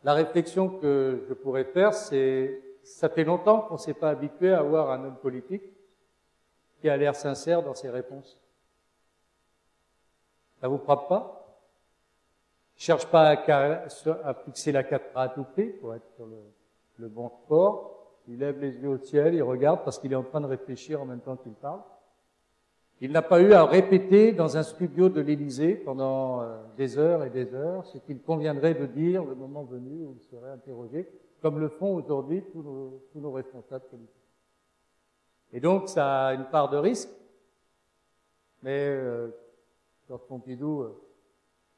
La réflexion que je pourrais faire, c'est, ça fait longtemps qu'on ne s'est pas habitué à avoir un homme politique qui a l'air sincère dans ses réponses. Ça vous frappe pas? Il cherche pas à fixer la caméra à tout prix pour être sur le bon sport. Il lève les yeux au ciel, il regarde parce qu'il est en train de réfléchir en même temps qu'il parle. Il n'a pas eu à répéter dans un studio de l'Élysée pendant des heures et des heures ce qu'il conviendrait de dire le moment venu où il serait interrogé, comme le font aujourd'hui tous nos responsables politiques. Et donc, ça a une part de risque, mais Georges Pompidou,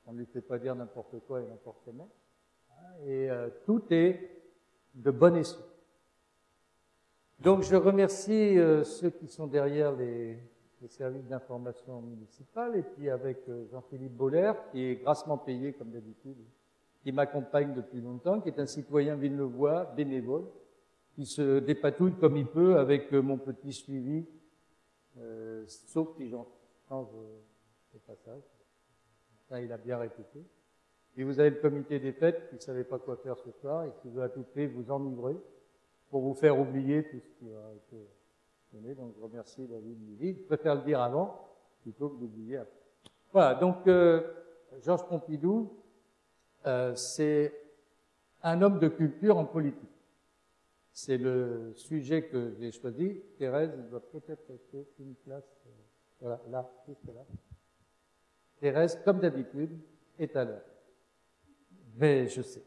on ne lui fait pas dire n'importe quoi et n'importe comment, et tout est de bon escient. Donc, je remercie ceux qui sont derrière les services d'information municipale, et puis avec Jean-Philippe Boller, qui est grassement payé comme d'habitude, qui m'accompagne depuis longtemps, qui est un citoyen villeneuvois, bénévole, qui se dépatouille comme il peut avec mon petit suivi, sauf si j'en change le passage. Ça, il a bien répété. Et vous avez le comité des fêtes qui ne savait pas quoi faire ce soir et qui veut à tout prix vous enivrer pour vous faire oublier tout ce qui a été donné. Donc, je remercie David Lévy. Je préfère le dire avant plutôt que d'oublier après. Voilà. Donc, Georges Pompidou, c'est un homme de culture en politique. C'est le sujet que j'ai choisi. Thérèse doit peut-être rester une place, voilà, là, juste là. Thérèse, comme d'habitude, est à l'heure. Mais je sais.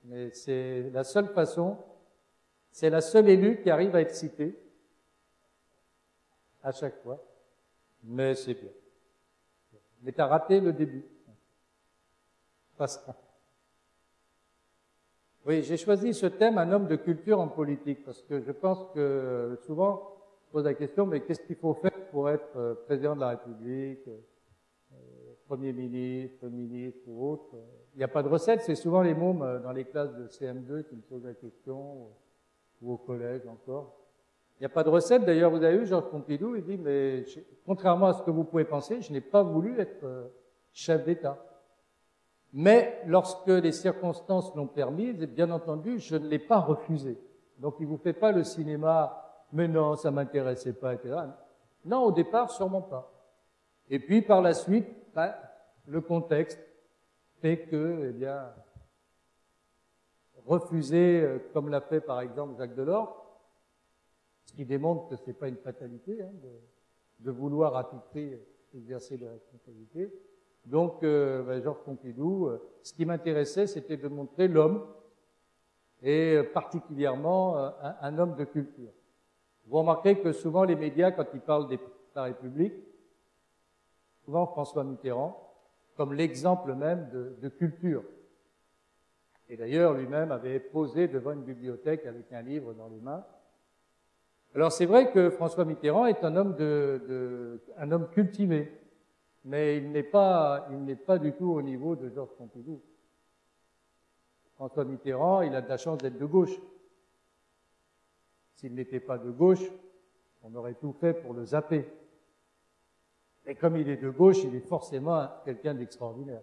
Mais c'est la seule façon, c'est la seule élue qui arrive à être citée à chaque fois. Mais c'est bien. Mais t'as raté le début. Passera. Oui, j'ai choisi ce thème, un homme de culture en politique, parce que je pense que souvent, je pose la question, mais qu'est-ce qu'il faut faire pour être président de la République, Premier ministre ou autre? Il n'y a pas de recette, c'est souvent les mômes dans les classes de CM2 qui me posent la question, ou au collège encore. Il n'y a pas de recette, d'ailleurs, vous avez vu, Georges Pompidou, il dit, mais contrairement à ce que vous pouvez penser, je n'ai pas voulu être chef d'État. Mais lorsque les circonstances l'ont permis, bien entendu, je ne l'ai pas refusé. Donc il ne vous fait pas le cinéma, mais non, ça m'intéressait pas, etc. Non, au départ, sûrement pas. Et puis par la suite, le contexte fait que, eh bien, refuser, comme l'a fait par exemple Jacques Delors, ce qui démontre que c'est pas une fatalité, hein, de vouloir à tout prix exercer des responsabilités. Donc, Georges Pompidou, ce qui m'intéressait, c'était de montrer l'homme, et particulièrement un homme de culture. Vous remarquez que souvent les médias, quand ils parlent de la République, souvent François Mitterrand, comme l'exemple même de culture. Et d'ailleurs, lui-même avait posé devant une bibliothèque avec un livre dans les mains. Alors c'est vrai que François Mitterrand est un homme un homme cultivé. Mais il n'est pas du tout au niveau de Georges Pompidou. François Mitterrand, il a de la chance d'être de gauche. S'il n'était pas de gauche, on aurait tout fait pour le zapper. Et comme il est de gauche, il est forcément quelqu'un d'extraordinaire.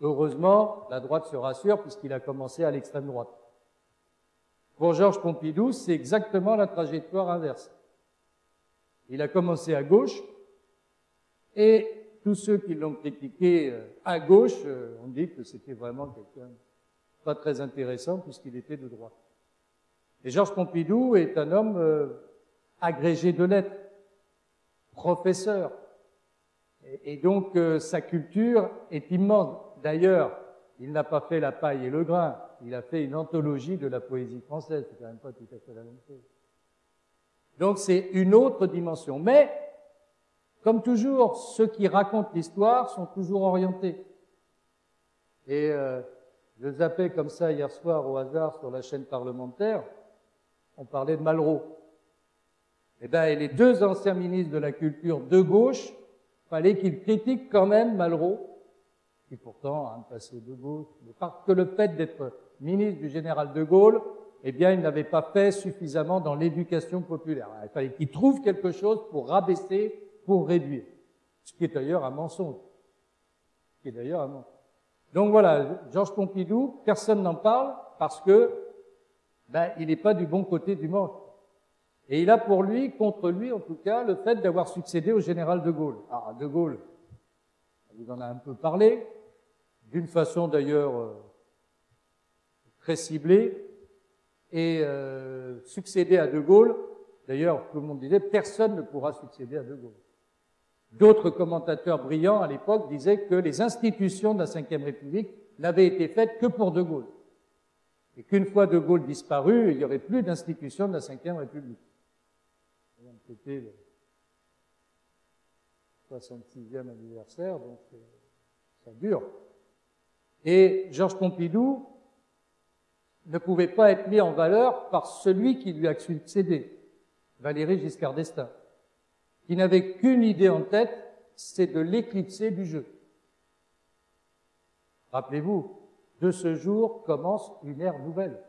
Heureusement, la droite se rassure puisqu'il a commencé à l'extrême droite. Pour Georges Pompidou, c'est exactement la trajectoire inverse. Il a commencé à gauche, et tous ceux qui l'ont critiqué à gauche ont dit que c'était vraiment quelqu'un pas très intéressant puisqu'il était de droite. Et Georges Pompidou est un homme agrégé de lettres, professeur. Et donc sa culture est immense. D'ailleurs, il n'a pas fait la paille et le grain, il a fait une anthologie de la poésie française, c'est quand même pas tout à fait la même chose. Donc c'est une autre dimension. Mais comme toujours, ceux qui racontent l'histoire sont toujours orientés. Et je zappais comme ça hier soir au hasard sur la chaîne parlementaire, on parlait de Malraux. Eh bien, et les deux anciens ministres de la Culture de gauche, fallait qu'ils critiquent quand même Malraux, qui pourtant a un passé de gauche, parce que le fait d'être ministre du général de Gaulle, eh bien, il n'avait pas fait suffisamment dans l'éducation populaire. Il fallait qu'il trouve quelque chose pour rabaisser, pour réduire. Ce qui est d'ailleurs un mensonge. Donc voilà, Georges Pompidou, personne n'en parle parce que il n'est pas du bon côté du manche. Et il a pour lui, contre lui en tout cas, le fait d'avoir succédé au général de Gaulle. Alors de Gaulle, on vous en a un peu parlé, d'une façon d'ailleurs très ciblée, et succéder à de Gaulle, d'ailleurs tout le monde disait, personne ne pourra succéder à de Gaulle. D'autres commentateurs brillants à l'époque disaient que les institutions de la Ve République n'avaient été faites que pour de Gaulle. Et qu'une fois de Gaulle disparu, il n'y aurait plus d'institutions de la Ve République. C'était le 66e anniversaire, donc ça dure. Et Georges Pompidou ne pouvait pas être mis en valeur par celui qui lui a succédé, Valéry Giscard d'Estaing, qui n'avait qu'une idée en tête, c'est de l'éclipser du jeu. Rappelez-vous, de ce jour commence une ère nouvelle.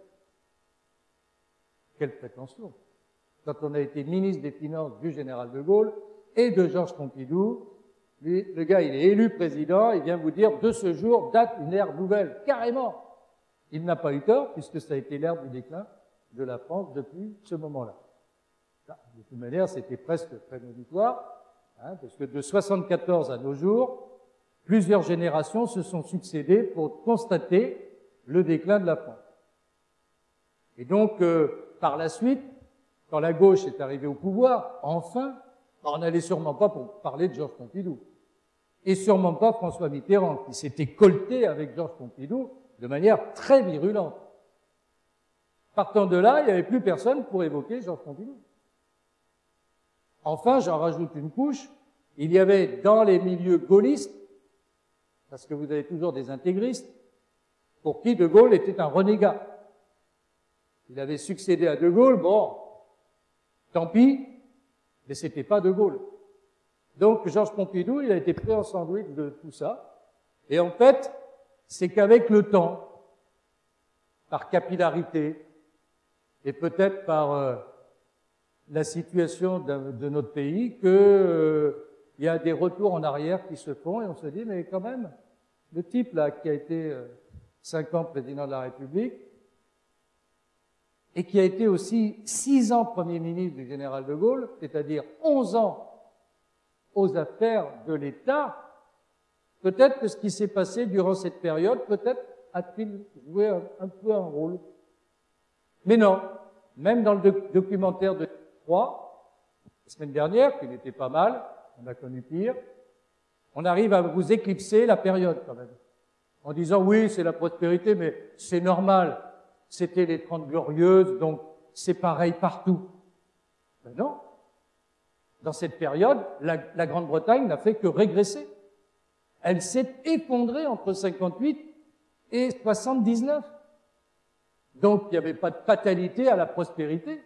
Quelle prétention! Quand on a été ministre des Finances du général de Gaulle et de Georges Pompidou, lui, le gars, il est élu président, il vient vous dire, de ce jour date une ère nouvelle, carrément. Il n'a pas eu tort, puisque ça a été l'ère du déclin de la France depuis ce moment-là. De toute manière, c'était presque prémonitoire, parce que de 74 à nos jours, plusieurs générations se sont succédées pour constater le déclin de la France. Et donc, par la suite, quand la gauche est arrivée au pouvoir, enfin, on n'allait sûrement pas pour parler de Georges Pompidou. Et sûrement pas François Mitterrand, qui s'était colté avec Georges Pompidou de manière très virulente. Partant de là, il n'y avait plus personne pour évoquer Georges Pompidou. Enfin, j'en rajoute une couche, il y avait dans les milieux gaullistes, parce que vous avez toujours des intégristes, pour qui de Gaulle était un renégat. Il avait succédé à de Gaulle, bon, tant pis, mais c'était pas de Gaulle. Donc, Georges Pompidou, il a été pris en sandwich de tout ça. Et en fait, c'est qu'avec le temps, par capillarité, et peut-être par la situation de notre pays, qu'il y a des retours en arrière qui se font, et on se dit, mais quand même, le type là qui a été 5 ans président de la République, et qui a été aussi 6 ans Premier ministre du général de Gaulle, c'est-à-dire 11 ans aux affaires de l'État, peut-être que ce qui s'est passé durant cette période, peut-être a-t-il joué un peu un rôle. Mais non, même dans le documentaire de 3, la semaine dernière, qui n'était pas mal, on a connu pire, on arrive à vous éclipser la période quand même, en disant oui, c'est la prospérité, mais c'est normal, c'était les 30 Glorieuses, donc c'est pareil partout. Ben non. Dans cette période, la Grande-Bretagne n'a fait que régresser. Elle s'est effondrée entre 58 et 79. Donc, il n'y avait pas de fatalité à la prospérité.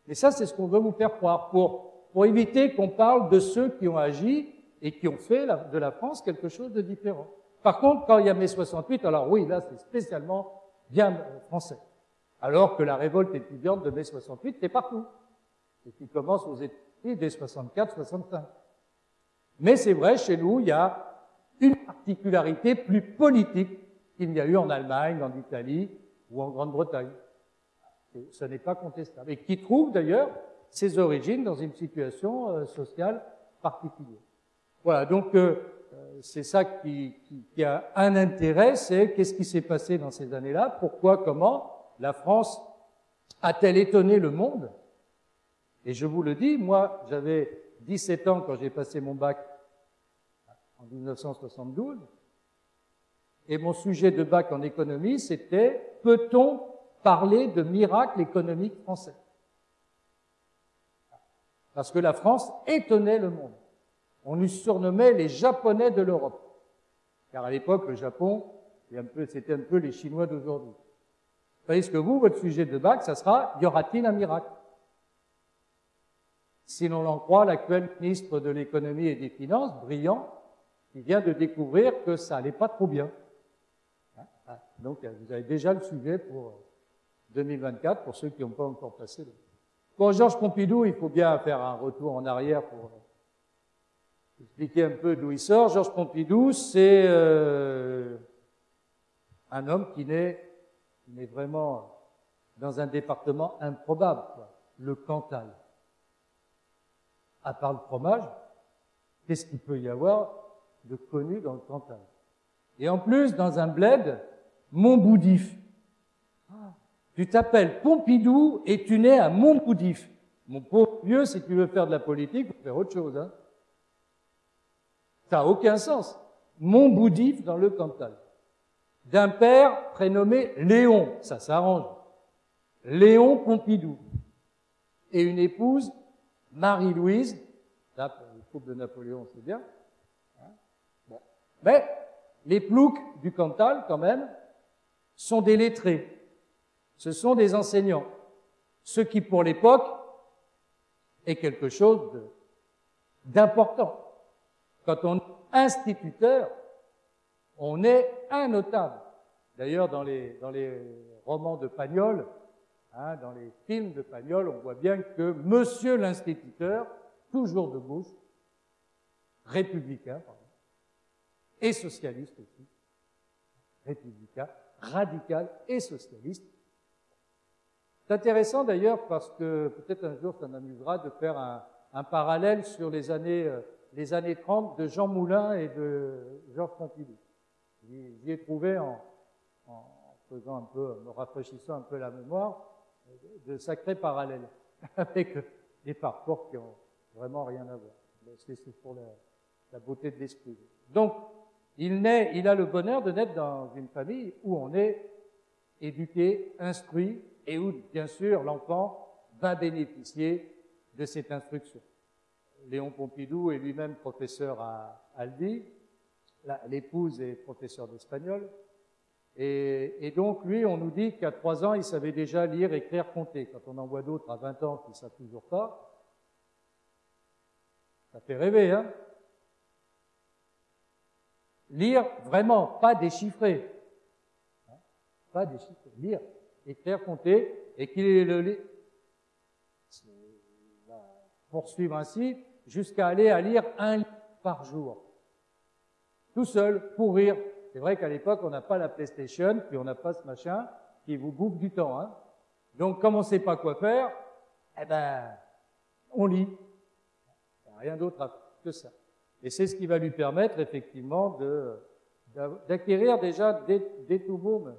Et ça, c'est ce qu'on veut vous faire croire, pour éviter qu'on parle de ceux qui ont agi et qui ont fait de la France quelque chose de différent. Par contre, quand il y a mai 68, alors oui, là, c'est spécialement bien français. Alors que la révolte étudiante de mai 68, c'est partout. Et qui commence aux États-Unis dès 64-65. Mais c'est vrai, chez nous, il y a une particularité plus politique qu'il n'y a eu en Allemagne, en Italie ou en Grande-Bretagne. Ce n'est pas contestable. Et qui trouve d'ailleurs ses origines dans une situation sociale particulière. Voilà, donc c'est ça qui a un intérêt, c'est qu'est-ce qui s'est passé dans ces années-là, pourquoi, comment la France a-t-elle étonné le monde? Et je vous le dis, moi, j'avais 17 ans quand j'ai passé mon bac en 1972, et mon sujet de bac en économie, c'était « Peut-on parler de miracle économique français ?» Parce que la France étonnait le monde. On nous surnommait les Japonais de l'Europe. Car à l'époque, le Japon, c'était un peu les Chinois d'aujourd'hui. Tandis que vous, votre sujet de bac, ça sera « Y aura-t-il un miracle ?» Si l'on en croit l'actuel ministre de l'économie et des finances, brillant, qui vient de découvrir que ça allait pas trop bien. Donc, vous avez déjà le sujet pour 2024, pour ceux qui n'ont pas encore passé. Pour Georges Pompidou, il faut bien faire un retour en arrière pour expliquer un peu d'où il sort. Georges Pompidou, c'est un homme qui naît vraiment dans un département improbable, quoi, le Cantal. À part le fromage, qu'est-ce qu'il peut y avoir de connu dans le Cantal? Et en plus, dans un bled, Montboudif. Tu t'appelles Pompidou et tu nais à Montboudif. Mon pauvre vieux, si tu veux faire de la politique, faut faire autre chose, hein. Ça n'a aucun sens. Montboudif dans le Cantal. D'un père prénommé Léon, ça s'arrange. Léon Pompidou. Et une épouse, Marie-Louise, là, pour le couple de Napoléon, c'est bien. Bon. Mais les ploucs du Cantal, quand même, sont des lettrés. Ce sont des enseignants. Ce qui, pour l'époque, est quelque chose d'important. Quand on est instituteur, on est un notable. D'ailleurs, dans les romans de Pagnol, hein, dans les films de Pagnol, on voit bien que monsieur l'instituteur, toujours de gauche, républicain, pardon, et socialiste aussi, républicain, radical et socialiste. C'est intéressant d'ailleurs parce que peut-être un jour ça m'amusera de faire un parallèle sur les années 30 de Jean Moulin et de Georges Pompidou. J'y ai trouvé en faisant un peu, me rafraîchissant un peu la mémoire, de sacrés parallèles avec des parcours qui ont vraiment rien à voir. C'est pour la beauté de l'esprit. Donc, il a le bonheur de naître dans une famille où on est éduqué, instruit, et où, bien sûr, l'enfant va bénéficier de cette instruction. Léon Pompidou est lui-même professeur à Albi, l'épouse est professeure d'espagnol, et donc lui, on nous dit qu'à 3 ans, il savait déjà lire, écrire, compter. Quand on en voit d'autres à 20 ans qui ne savent toujours pas, ça fait rêver, hein? Lire vraiment, pas déchiffrer. Pas déchiffrer, lire, écrire, compter, et qu'il va poursuivre ainsi jusqu'à aller à lire 1 livre par jour. Tout seul, pour rire. C'est vrai qu'à l'époque, on n'a pas la PlayStation, puis on n'a pas ce machin qui vous bouffe du temps, hein. Donc, comme on ne sait pas quoi faire, eh ben, on lit. Il n'y a rien d'autre que ça. Et c'est ce qui va lui permettre, effectivement, d'acquérir déjà dès tout môme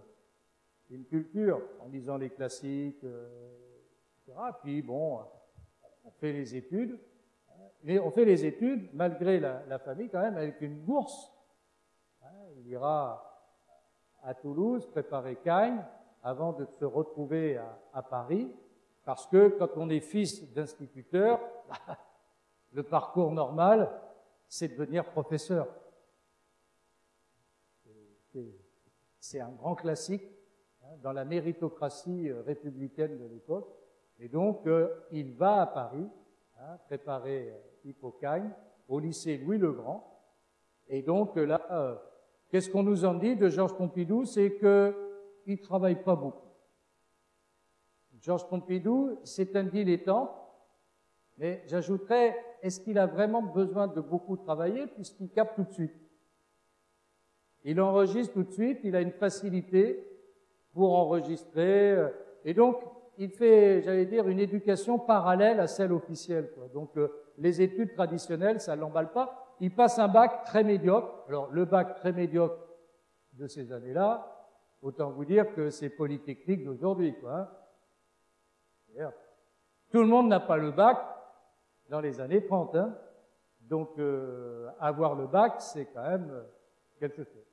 une culture en lisant les classiques, etc. Puis bon, on fait les études, mais on fait les études malgré la famille quand même avec une bourse. Il ira à Toulouse préparer Cagnes avant de se retrouver à Paris, parce que quand on est fils d'instituteur, le parcours normal, c'est de devenir professeur. C'est un grand classique dans la méritocratie républicaine de l'époque. Et donc, il va à Paris, préparer Hippocane au lycée Louis-le-Grand. Et donc là, qu'est-ce qu'on nous en dit de Georges Pompidou? C'est qu'il ne travaille pas beaucoup. Georges Pompidou, c'est un dilettante, mais j'ajouterais, est-ce qu'il a vraiment besoin de beaucoup travailler puisqu'il capte tout de suite? Il enregistre tout de suite, il a une facilité pour enregistrer, et donc il fait, j'allais dire, une éducation parallèle à celle officielle, quoi. Donc les études traditionnelles, ça ne l'emballe pas. Il passe un bac très médiocre. Alors le bac très médiocre de ces années-là, autant vous dire que c'est Polytechnique d'aujourd'hui, quoi. Hein. Tout le monde n'a pas le bac dans les années 30, hein. Donc avoir le bac, c'est quand même quelque chose.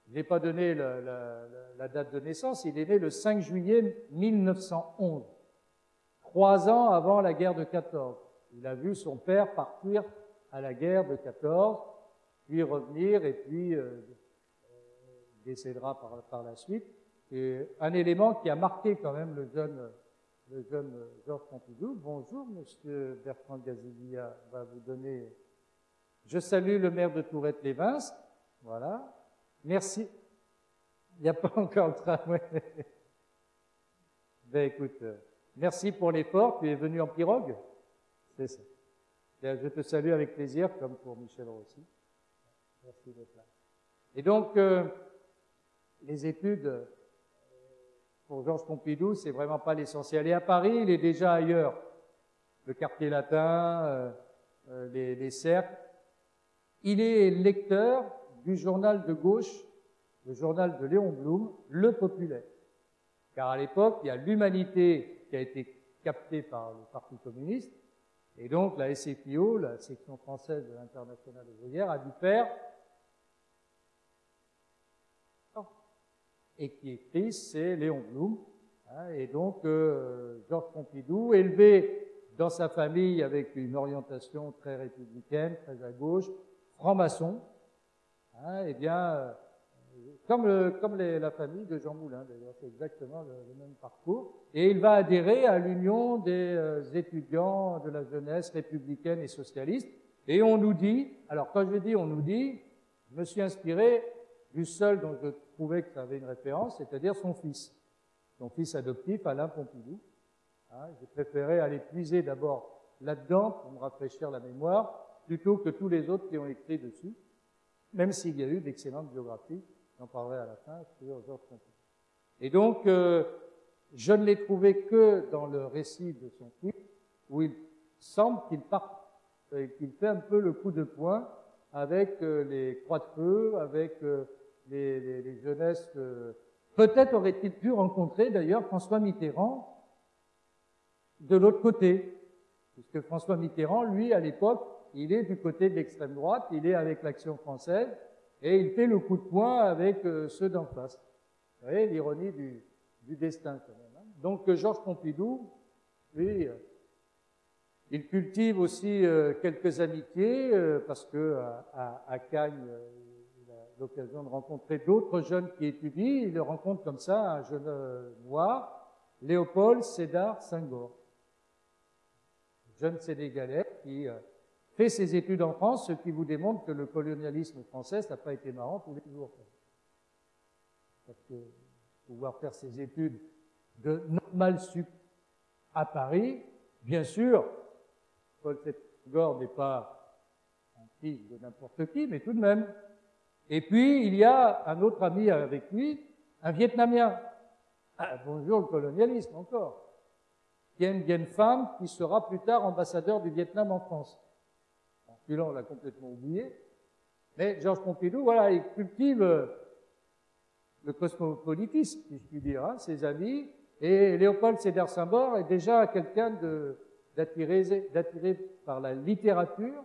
Je n'ai pas donné la date de naissance, il est né le 5 juillet 1911, 3 ans avant la guerre de 14. Il a vu son père partir à la guerre de 14, puis revenir, et puis décédera par la suite. Et un élément qui a marqué quand même le jeune Georges Pompidou. Bonjour, monsieur Bertrand Gazellia va vous donner... Je salue le maire de Tourette-les-Vins, voilà. Merci. Il n'y a pas encore le tramway. Ben écoute, merci pour l'effort. Tu es venu en pirogue? C'est ça. Je te salue avec plaisir, comme pour Michel Rossi. Merci d'être là. Et donc, les études pour Georges Pompidou, c'est vraiment pas l'essentiel. Et à Paris, il est déjà ailleurs. Le quartier latin, les cercles. Il est lecteur du journal de gauche, le journal de Léon Blum, Le Populaire. Car à l'époque, il y a l'Humanité qui a été captée par le Parti communiste, et donc la SFIO, la section française de l'Internationale ouvrière, a dû faire, et qui écrit, c'est Léon Blum, hein, et donc Georges Pompidou, élevé dans sa famille avec une orientation très républicaine, très à gauche, franc-maçon, hein, eh bien, comme la famille de Jean Moulin, d'ailleurs, c'est exactement le même parcours. Et il va adhérer à l'Union des étudiants de la jeunesse républicaine et socialiste. Et on nous dit, alors quand je dis on nous dit, je me suis inspiré du seul dont je trouvais que ça avait une référence, c'est-à-dire son fils adoptif, Alain Pompidou. Hein, j'ai préféré aller puiser d'abord là-dedans pour me rafraîchir la mémoire, plutôt que tous les autres qui ont écrit dessus, même s'il y a eu d'excellentes biographies. J'en parlerai à la fin sur Georges Pompidou. Et donc, je ne l'ai trouvé que dans le récit de son fils, où il semble qu'il qu'il fait un peu le coup de poing avec les croix de feu, avec les jeunesses. Peut-être aurait-il pu rencontrer d'ailleurs François Mitterrand de l'autre côté, puisque François Mitterrand, lui, à l'époque, il est du côté de l'extrême droite, il est avec l'Action française, et il fait le coup de poing avec ceux d'en face. Vous voyez l'ironie du destin, quand même. Hein. Donc Georges Pompidou, lui, il cultive aussi quelques amitiés, parce que à Cagnes, il a l'occasion de rencontrer d'autres jeunes qui étudient. Il rencontre comme ça un jeune noir, Léopold Sédar Senghor, jeune Sénégalais qui fait ses études en France, ce qui vous démontre que le colonialisme français, ça n'a pas été marrant tous les jours. Parce que pouvoir faire ses études de normal sup à Paris, bien sûr, Paul Senghor n'est pas un fils de n'importe qui, mais tout de même. Et puis, il y a un autre ami avec lui, un Vietnamien. Ah, bonjour le colonialisme encore. Dien Bien Pham, qui sera plus tard ambassadeur du Vietnam en France. Celui-là, on l'a complètement oublié. Mais Georges Pompidou, voilà, il cultive le cosmopolitisme, si je puis dire, hein, ses amis. Et Léopold Sédar Senghor est déjà quelqu'un d'attiré par la littérature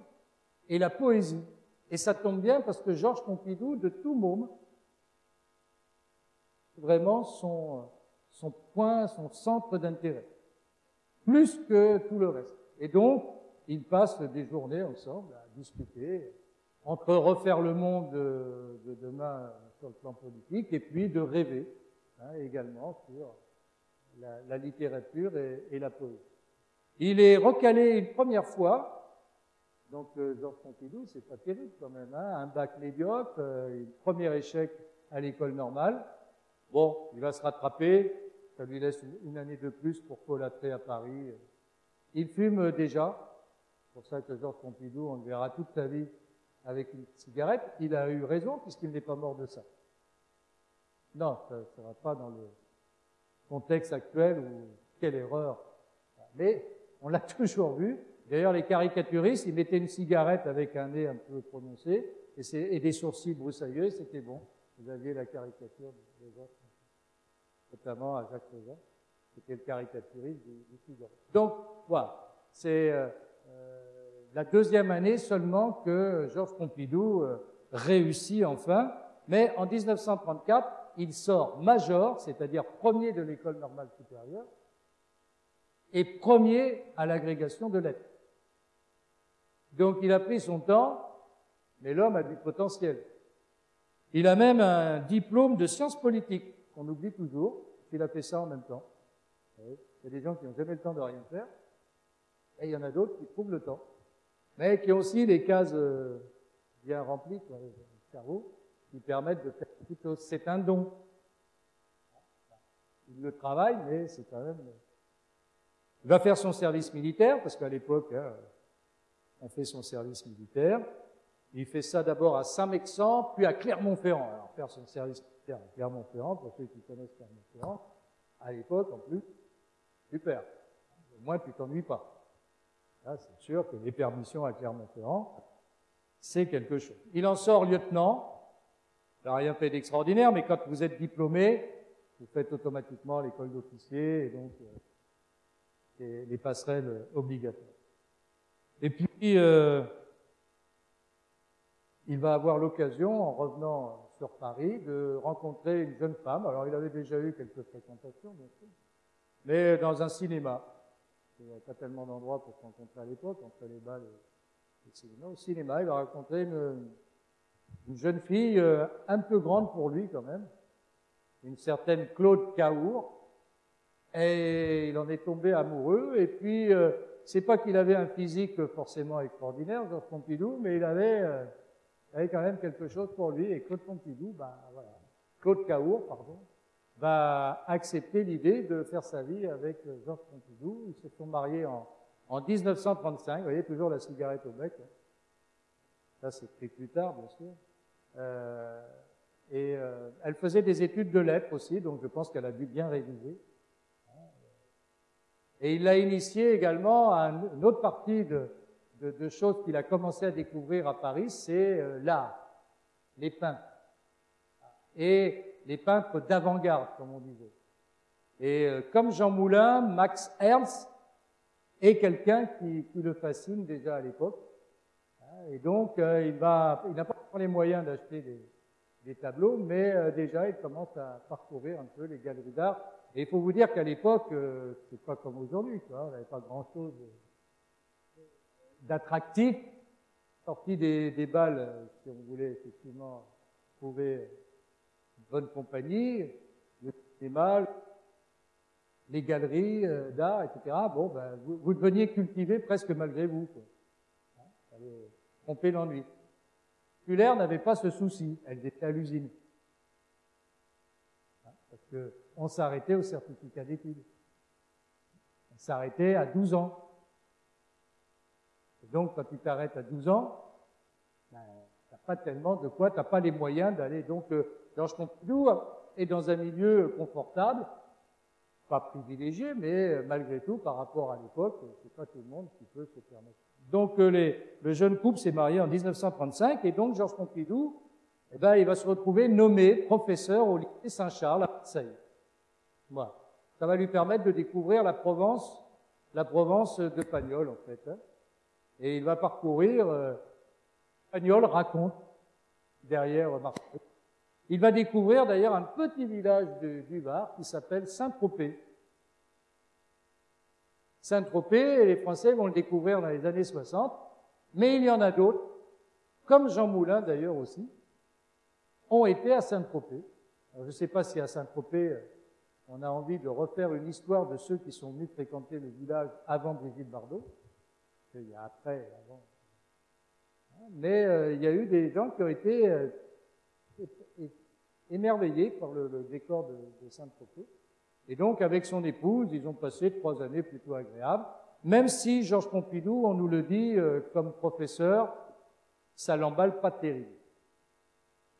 et la poésie. Et ça tombe bien parce que Georges Pompidou, de tout môme, c'est vraiment son point, son centre d'intérêt, plus que tout le reste. Et donc, ils passent des journées ensemble à discuter entre refaire le monde de demain sur le plan politique et puis de rêver hein, également sur la littérature et la poésie. Il est recalé une première fois, donc Georges Pompidou, c'est pas terrible quand même, hein, un bac médiocre, un premier échec à l'école normale. Bon, il va se rattraper, ça lui laisse une année de plus pour folâtrer à Paris. Il fume déjà. C'est pour ça que Georges Pompidou, on le verra toute sa vie avec une cigarette. Il a eu raison puisqu'il n'est pas mort de ça. Non, ça ne va pas dans le contexte actuel où quelle erreur. Mais on l'a toujours vu. D'ailleurs, les caricaturistes, ils mettaient une cigarette avec un nez un peu prononcé et des sourcils broussailleux, c'était bon. Vous aviez la caricature de Georges, notamment à Jacques Lézard. C'était le caricaturiste du cigarette. Donc, voilà. C'est la deuxième année seulement que Georges Pompidou réussit enfin, mais en 1934, il sort major, c'est-à-dire premier de l'école normale supérieure, et premier à l'agrégation de lettres. Donc il a pris son temps, mais l'homme a du potentiel. Il a même un diplôme de sciences politiques, qu'on oublie toujours, qu'il a fait ça en même temps. Il y a des gens qui n'ont jamais le temps de rien faire, et il y en a d'autres qui trouvent le temps, mais qui ont aussi les cases bien remplies dans le cerveau, qui permettent de faire quelque chose. C'est un don. Il le travaille, mais c'est quand même... Il va faire son service militaire, parce qu'à l'époque, hein, on fait son service militaire. Il fait ça d'abord à Saint-Mexan, puis à Clermont-Ferrand. Alors, faire son service Tiens, Clermont-Ferrand, pour ceux qui connaissent Clermont-Ferrand, à l'époque, en plus, super. Au moins, tu t'ennuies pas. Là, c'est sûr que les permissions à Clermont-Ferrand, c'est quelque chose. Il en sort lieutenant. Il n'a rien fait d'extraordinaire, mais quand vous êtes diplômé, vous faites automatiquement l'école d'officier et donc les passerelles obligatoires. Et puis, il va avoir l'occasion, en revenant sur Paris, de rencontrer une jeune femme. Alors, il avait déjà eu quelques fréquentations, bien sûr, mais dans un cinéma. Il n'y avait pas tellement d'endroits pour se rencontrer à l'époque, entre les balles et le cinéma. Au cinéma, il va rencontrer une jeune fille un peu grande pour lui, quand même, une certaine Claude Cahour, et il en est tombé amoureux, et puis, c'est pas qu'il avait un physique forcément extraordinaire, Georges Pompidou, mais il avait quand même quelque chose pour lui, et Claude Pompidou, Claude Cahour, va accepter l'idée de faire sa vie avec Georges Pompidou. Ils se sont mariés en 1935, vous voyez, toujours la cigarette au bec, hein. Ça, c'est écrit plus tard, bien sûr. Elle faisait des études de lettres aussi, donc je pense qu'elle a dû bien réviser. Et il l'a initié également à une autre partie de choses qu'il a commencé à découvrir à Paris, c'est l'art, les peintres. Et les peintres d'avant-garde, comme on disait. Et comme Jean Moulin, Max Ernst est quelqu'un qui le fascine déjà à l'époque. Et donc, il n'a pas les moyens d'acheter des tableaux, mais déjà, il commence à parcourir un peu les galeries d'art. Et il faut vous dire qu'à l'époque, c'est pas comme aujourd'hui, quoi. On n'avait pas grand-chose d'attractif, sorti des balles, si on voulait effectivement trouver une bonne compagnie, le cinéma, les galeries d'art, etc. Bon, vous deveniez cultivé presque malgré vous, quoi. Fallait tromper l'ennui. Fuller n'avait pas ce souci, elle était à l'usine. Parce qu'on s'arrêtait au certificat d'études. On s'arrêtait à 12 ans. Et donc, quand tu t'arrêtes à 12 ans, t'as pas tellement de quoi, t'as pas les moyens d'aller. Donc, Georges Pompidou est dans un milieu confortable, pas privilégié, mais malgré tout, par rapport à l'époque, c'est pas tout le monde qui peut se permettre. Donc, le jeune couple s'est marié en 1935, et donc Georges Pompidou, il va se retrouver nommé professeur au lycée Saint-Charles à Marseille. Voilà. Ça va lui permettre de découvrir la Provence de Pagnol, en fait, hein. Et il va parcourir, Pagnol raconte, derrière Marseille. Il va découvrir d'ailleurs un petit village du Var qui s'appelle Saint-Tropez. Saint-Tropez, les Français vont le découvrir dans les années 60, mais il y en a d'autres, comme Jean Moulin d'ailleurs aussi, ont été à Saint-Tropez. Alors, je ne sais pas si à Saint-Tropez, on a envie de refaire une histoire de ceux qui sont venus fréquenter le village avant Brigitte Bardot, parce qu'il y a après et avant. Mais il y a eu des gens qui ont été émerveillés par le décor de Saint-Tropez. Et donc, avec son épouse, ils ont passé 3 années plutôt agréables, même si Georges Pompidou, on nous le dit, comme professeur, ça l'emballe pas terrible.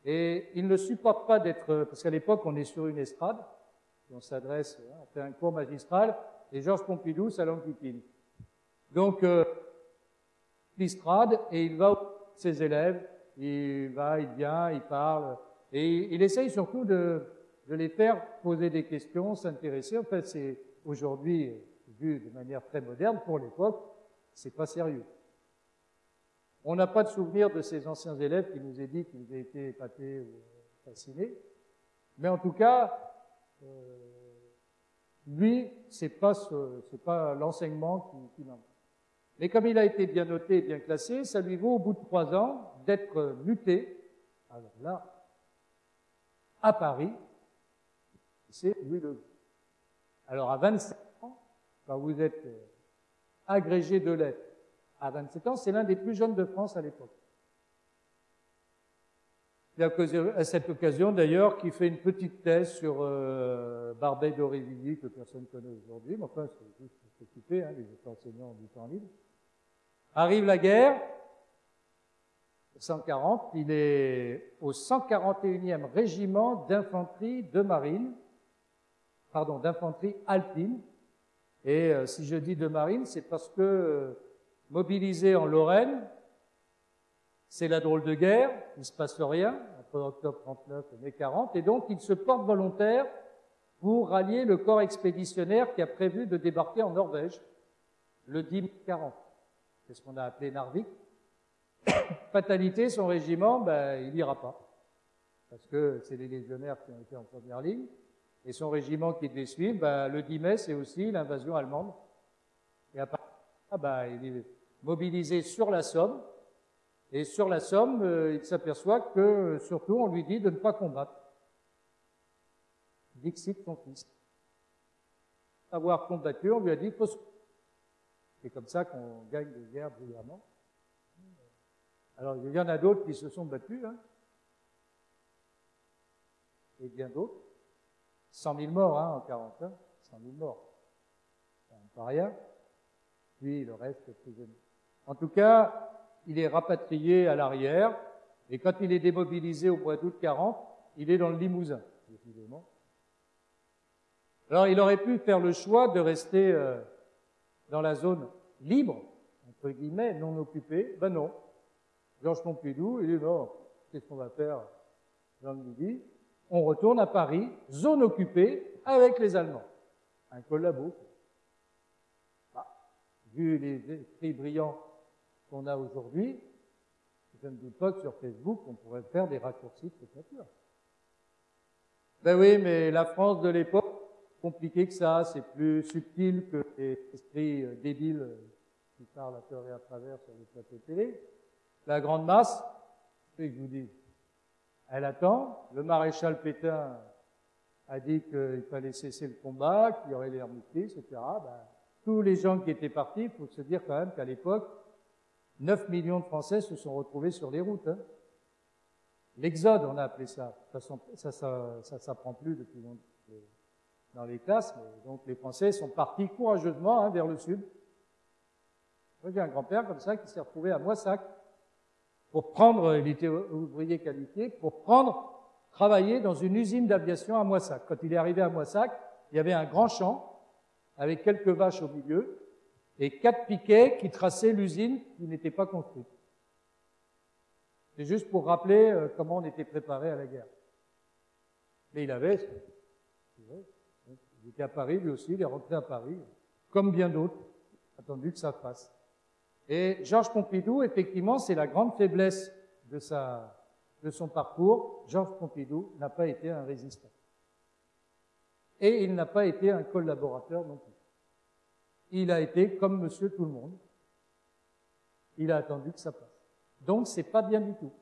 Et il ne supporte pas d'être, parce qu'à l'époque, on est sur une estrade, on s'adresse, on fait un cours magistral, et Georges Pompidou, ça l'enquiquine. Donc, l'estrade, et il va aux ses élèves, il va, il vient, il parle, et il essaye surtout de les faire poser des questions, s'intéresser. En fait, c'est aujourd'hui vu de manière très moderne, pour l'époque, c'est pas sérieux. On n'a pas de souvenir de ces anciens élèves qui nous aient dit qu'ils avaient été épatés ou fascinés, mais en tout cas, lui, c'est pas l'enseignement qui l'emmène. Mais comme il a été bien noté et bien classé, ça lui vaut au bout de 3 ans d'être muté, alors là, à Paris, c'est Louis Le Gros. Alors à 27 ans, quand vous êtes agrégé de lettres, à 27 ans, c'est l'un des plus jeunes de France à l'époque. À cette occasion, d'ailleurs, qui fait une petite thèse sur Barbey d'Aurevilly, que personne ne connaît aujourd'hui, mais enfin, c'est juste pour s'occuper, hein, les enseignants du temps libre. Arrive la guerre, 140, il est au 141e régiment d'infanterie de marine, pardon, d'infanterie alpine. Et si je dis de marine, c'est parce que mobilisé en Lorraine, c'est la drôle de guerre, il ne se passe rien, entre octobre 39 et mai 40, et donc il se porte volontaire pour rallier le corps expéditionnaire qui a prévu de débarquer en Norvège le 10 mai 40. C'est ce qu'on a appelé Narvik. Fatalité, son régiment, il n'ira pas, parce que c'est les légionnaires qui ont été en première ligne, et son régiment qui devait suivre, le 10 mai, c'est aussi l'invasion allemande. Et à partir de là, il est mobilisé sur la Somme, et sur la Somme, il s'aperçoit que, surtout, on lui dit de ne pas combattre. Dixit son fils. Avoir combattu, on lui a dit, faut se... C'est comme ça qu'on gagne des guerres brillamment. Alors, il y en a d'autres qui se sont battus, hein, et bien d'autres. 100 000 morts, hein, en 41, 100 000 morts. Ça n'est pas rien. Puis, le reste, prisonnier. En tout cas, il est rapatrié à l'arrière, et quand il est démobilisé au mois d'août 40, il est dans le Limousin, évidemment. Alors, il aurait pu faire le choix de rester dans la zone libre, entre guillemets, non occupée. Ben non. Georges Pompidou, il dit non, qu'est-ce qu'on va faire dans le Midi? On retourne à Paris, zone occupée, avec les Allemands. Un collabo. Vu les esprits brillants qu'on a aujourd'hui, je ne doute pas que sur Facebook, on pourrait faire des raccourcis de cette nature. Ben oui, mais la France de l'époque, compliqué que ça, c'est plus subtil que les esprits débiles qui parlent à tort et à travers sur les plateaux télé. La grande masse, c'est que je vous dis, elle attend. Le maréchal Pétain a dit qu'il fallait cesser le combat, qu'il y aurait les armistices, etc. Tous les gens qui étaient partis, il faut se dire quand même qu'à l'époque, 9 millions de Français se sont retrouvés sur les routes. Hein. L'exode, on a appelé ça. Ça s'apprend plus depuis longtemps dans les classes, mais donc les Français sont partis courageusement vers le sud. Moi, j'ai un grand-père comme ça qui s'est retrouvé à Moissac pour prendre, il était ouvrier qualifié, pour travailler dans une usine d'aviation à Moissac. Quand il est arrivé à Moissac, il y avait un grand champ avec quelques vaches au milieu et 4 piquets qui traçaient l'usine qui n'était pas construite. C'est juste pour rappeler comment on était préparé à la guerre. Mais il était à Paris, lui aussi, il est rentré à Paris, comme bien d'autres, attendu que ça passe. Et Georges Pompidou, effectivement, c'est la grande faiblesse de son parcours. Georges Pompidou n'a pas été un résistant. Et il n'a pas été un collaborateur non plus. Il a été comme monsieur tout le monde. Il a attendu que ça passe. Donc, c'est pas bien du tout.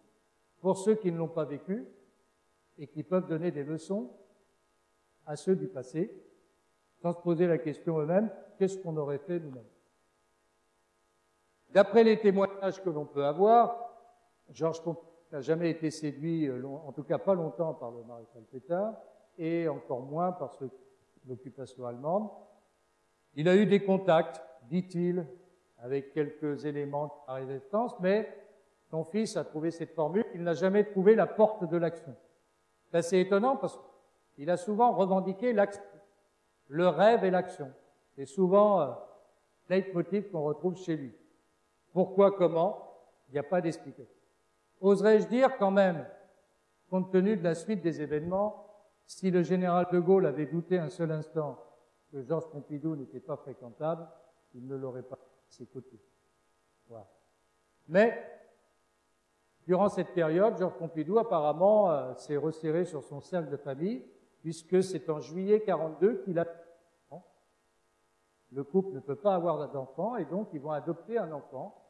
Pour ceux qui ne l'ont pas vécu et qui peuvent donner des leçons à ceux du passé, sans se poser la question eux-mêmes, qu'est-ce qu'on aurait fait nous-mêmes? D'après les témoignages que l'on peut avoir, Georges Pompidou n'a jamais été séduit, en tout cas pas longtemps, par le maréchal Pétain, et encore moins par l'occupation allemande. Il a eu des contacts, dit-il, avec quelques éléments de la résistance, mais son fils a trouvé cette formule, il n'a jamais trouvé la porte de l'action. C'est assez étonnant parce qu'il a souvent revendiqué l'action, le rêve et l'action. C'est souvent leitmotiv qu'on retrouve chez lui. Pourquoi, comment? Il n'y a pas d'explication. Oserais-je dire quand même, compte tenu de la suite des événements, si le général de Gaulle avait douté un seul instant que Georges Pompidou n'était pas fréquentable, il ne l'aurait pas à ses côtés. Voilà. Mais, durant cette période, Georges Pompidou apparemment s'est resserré sur son cercle de famille, puisque c'est en juillet 42 qu'il a... Le couple ne peut pas avoir d'enfant, et donc ils vont adopter un enfant,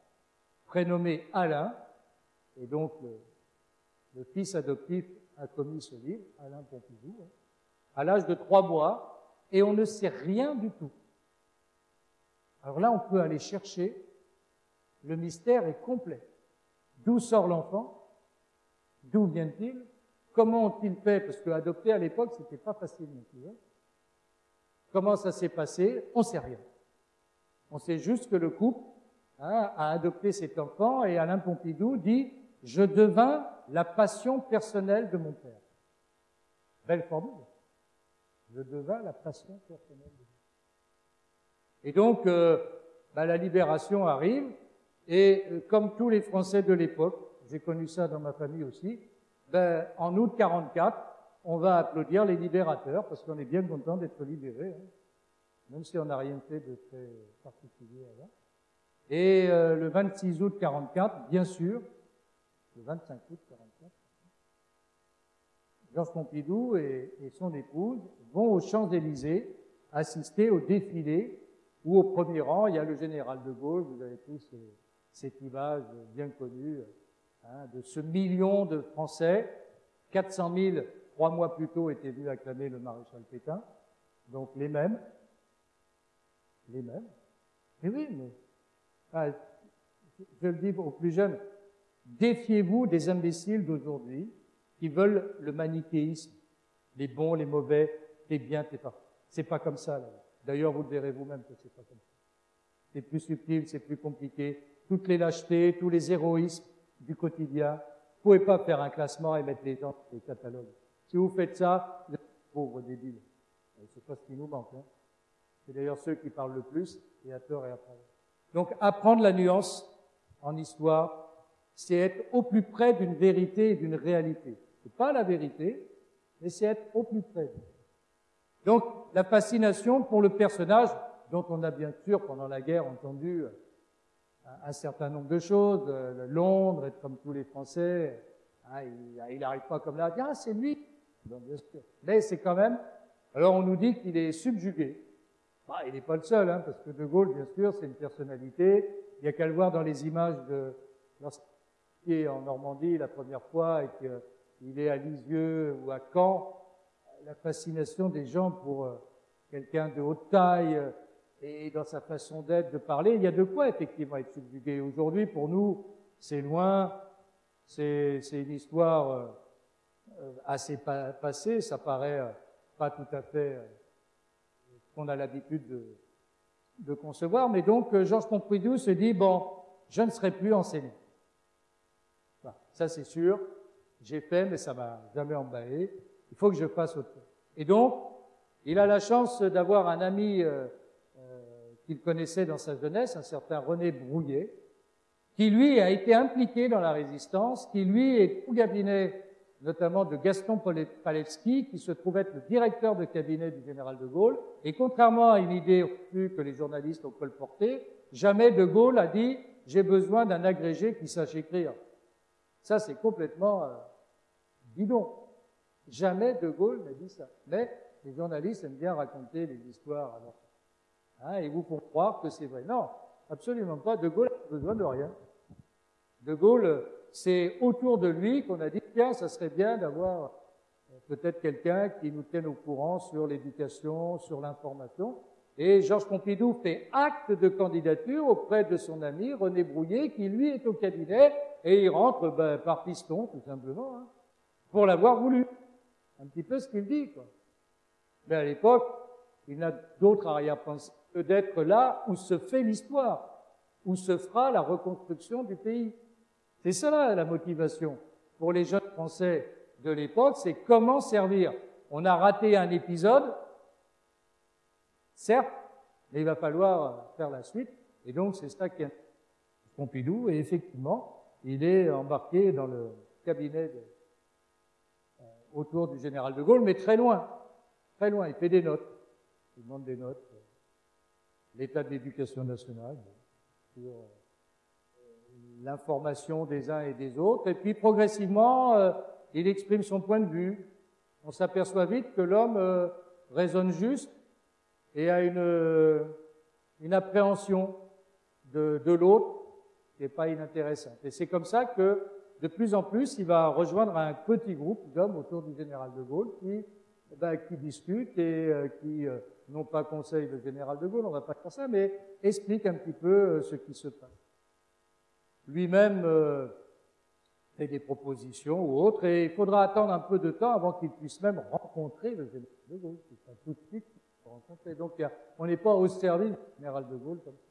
prénommé Alain, et donc le fils adoptif a commis ce livre, Alain Pompidou, à l'âge de 3 mois, et on ne sait rien du tout. Alors là, on peut aller chercher, le mystère est complet. D'où sort l'enfant? D'où vient-il? Comment ont-ils fait? Parce que adopter à l'époque, c'était pas facile non plus. Hein. Comment ça s'est passé? On sait rien. On sait juste que le couple a adopté cet enfant et Alain Pompidou dit « Je devins la passion personnelle de mon père ». Belle formule. Je devins la passion personnelle de mon père. Et donc, la libération arrive, et comme tous les Français de l'époque, j'ai connu ça dans ma famille aussi, en août 44, on va applaudir les libérateurs, parce qu'on est bien content d'être libérés, hein, même si on n'a rien fait de très particulier avant. Et le 26 août 44, bien sûr, le 25 août 44, Georges Pompidou et son épouse vont aux Champs-Élysées assister au défilé où au premier rang, il y a le général de Gaulle. Vous avez tous cette image bien connue, hein, de ce million de Français. 400 000, 3 mois plus tôt, étaient venus acclamer le maréchal Pétain. Donc les mêmes. Les mêmes. Mais oui, mais je le dis aux plus jeunes, défiez-vous des imbéciles d'aujourd'hui qui veulent le manichéisme, les bons, les mauvais, les biens, les pas. C'est pas comme ça, là. D'ailleurs, vous le verrez vous-même que c'est pas comme ça. C'est plus subtil, c'est plus compliqué. Toutes les lâchetés, tous les héroïsmes du quotidien. Vous pouvez pas faire un classement et mettre les gens dans les catalogues. Si vous faites ça, vous êtes pauvres débiles. C'est pas ce qui nous manque, hein. C'est d'ailleurs ceux qui parlent le plus, et à tort et à travers. Donc, apprendre la nuance en histoire, c'est être au plus près d'une vérité et d'une réalité. C'est pas la vérité, mais c'est être au plus près. Donc, la fascination pour le personnage, dont on a bien sûr, pendant la guerre, entendu un certain nombre de choses, Londres, être comme tous les Français, hein, il n'arrive pas comme là, à dire, ah, c'est lui. Donc, bien sûr. Mais c'est quand même, alors on nous dit qu'il est subjugué. Il n'est pas le seul, hein, parce que De Gaulle, bien sûr, c'est une personnalité. Il n'y a qu'à le voir dans les images de lorsqu'il est en Normandie la première fois et qu'il est à Lisieux ou à Caen, la fascination des gens pour quelqu'un de haute taille et dans sa façon d'être, de parler, il y a de quoi effectivement être subjugué. Aujourd'hui, pour nous, c'est loin, c'est une histoire assez passée, ça paraît pas tout à fait qu'on a l'habitude de concevoir, mais donc Georges Pompidou se dit, bon, je ne serai plus enseignant. Enfin, ça c'est sûr, j'ai fait, mais ça m'a jamais emballé, il faut que je fasse autre chose. Et donc, il a la chance d'avoir un ami qu'il connaissait dans sa jeunesse, un certain René Brouillet, qui lui a été impliqué dans la résistance, qui lui est au cabinet notamment de Gaston Palecki, qui se trouve être le directeur de cabinet du général de Gaulle. Et contrairement à une idée reçue que les journalistes ont colportée, jamais de Gaulle a dit « j'ai besoin d'un agrégé qui sache écrire ». Ça, c'est complètement bidon. Jamais de Gaulle n'a dit ça. Mais les journalistes aiment bien raconter les histoires alors, hein, et vous font croire que c'est vrai. Non, absolument pas. De Gaulle n'a besoin de rien. De Gaulle, c'est autour de lui qu'on a dit « tiens, ça serait bien d'avoir peut-être quelqu'un qui nous tienne au courant sur l'éducation, sur l'information ». Et Georges Pompidou fait acte de candidature auprès de son ami René Brouillet, qui lui est au cabinet, et il rentre par piston, tout simplement, hein, pour l'avoir voulu. Un petit peu ce qu'il dit, quoi. Mais à l'époque, il n'a d'autre arrière-pensée que d'être là où se fait l'histoire, où se fera la reconstruction du pays. C'est ça la motivation pour les jeunes Français de l'époque, c'est comment servir. On a raté un épisode, certes, mais il va falloir faire la suite, et donc c'est ça qui est Pompidou, et effectivement, il est embarqué dans le cabinet autour du général de Gaulle, mais très loin, il fait des notes, il demande des notes, l'état de l'éducation nationale, sur l'information des uns et des autres, et puis progressivement, il exprime son point de vue. On s'aperçoit vite que l'homme raisonne juste et a une appréhension de l'autre qui n'est pas inintéressante. Et c'est comme ça que, de plus en plus, il va rejoindre un petit groupe d'hommes autour du général de Gaulle qui discutent et qui n'ont pas conseil le général de Gaulle, on ne va pas faire ça, mais expliquent un petit peu ce qui se passe. Lui-même fait des propositions ou autres, et il faudra attendre un peu de temps avant qu'il puisse même rencontrer le général de Gaulle. C'est pas tout de suite qu'il faut rencontrer. Donc on n'est pas au service du général de Gaulle comme ça.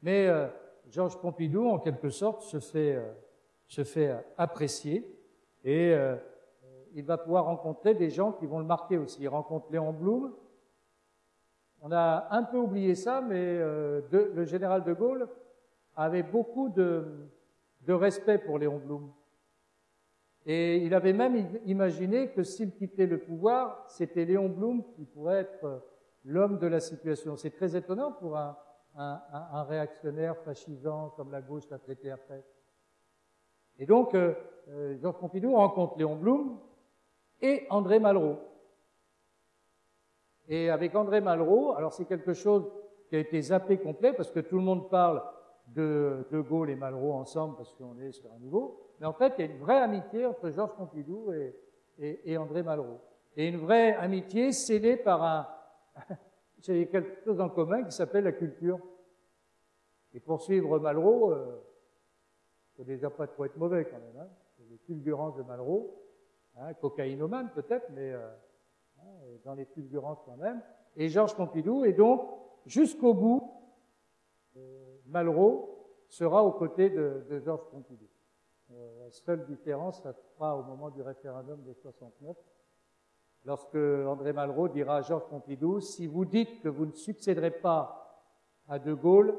Mais Georges Pompidou, en quelque sorte, se fait se fait apprécier et il va pouvoir rencontrer des gens qui vont le marquer aussi. Il rencontre Léon Blum. On a un peu oublié ça, mais le général de Gaulle avait beaucoup de respect pour Léon Blum. Et il avait même imaginé que s'il quittait le pouvoir, c'était Léon Blum qui pourrait être l'homme de la situation. C'est très étonnant pour un réactionnaire fascisant comme la gauche l'a traité après. Et donc, Georges Pompidou rencontre Léon Blum et André Malraux. Et avec André Malraux, alors c'est quelque chose qui a été zappé complet parce que tout le monde parle de Gaulle et Malraux ensemble parce qu'on est sur un niveau. Mais en fait, il y a une vraie amitié entre Georges Pompidou et André Malraux. Et une vraie amitié scellée par j'ai quelque chose en commun qui s'appelle la culture. Et pour suivre Malraux, faut déjà pas trop être mauvais quand même. Hein. C'est les fulgurances de Malraux, hein, cocaïnomane peut-être, mais dans les fulgurances quand même. Et Georges Pompidou, et donc jusqu'au bout, Malraux sera aux côtés de Georges Pompidou. La seule différence, ça se fera au moment du référendum de 69, lorsque André Malraux dira à Georges Pompidou, si vous dites que vous ne succéderez pas à De Gaulle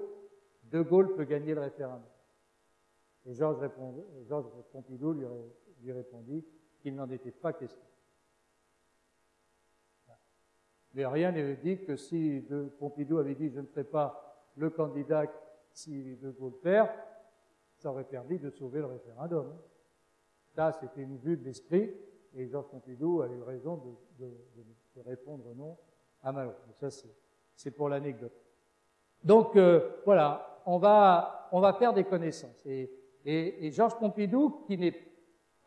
peut gagner le référendum. Et Georges Pompidou lui répondit qu'il n'en était pas question. Mais rien ne dit que si Pompidou avait dit je ne serai pas le candidat si De Gaulle perd, ça aurait permis de sauver le référendum. Ça, c'était une vue de l'esprit, et Georges Pompidou a eu raison de répondre non à Malraux. Ça, c'est pour l'anecdote. Donc, voilà, on va faire des connaissances. Et Georges Pompidou, qui n'est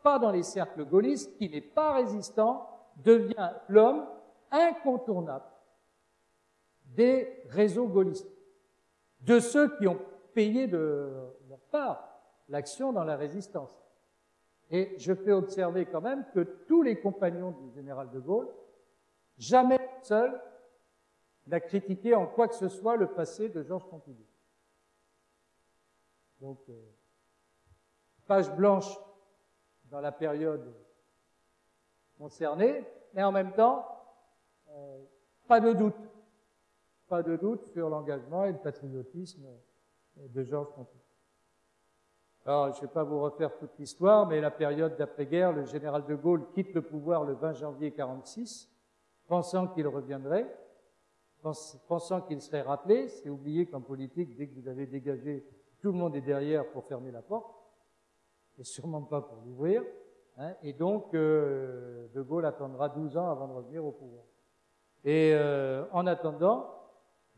pas dans les cercles gaullistes, qui n'est pas résistant, devient l'homme incontournable des réseaux gaullistes, de ceux qui ont payé de leur part l'action dans la résistance. Et je fais observer quand même que tous les compagnons du général de Gaulle, jamais seul n'a critiqué en quoi que ce soit le passé de Georges Pompidou. Donc, page blanche dans la période concernée, mais en même temps, pas de doute sur l'engagement et le patriotisme de Georges Pompidou. Alors, je ne vais pas vous refaire toute l'histoire, mais la période d'après-guerre, le général de Gaulle quitte le pouvoir le 20 janvier 1946, pensant qu'il reviendrait, pensant qu'il serait rappelé. C'est oublié qu'en politique, dès que vous avez dégagé, tout le monde est derrière pour fermer la porte, et sûrement pas pour l'ouvrir. Hein, et donc, de Gaulle attendra 12 ans avant de revenir au pouvoir. Et en attendant,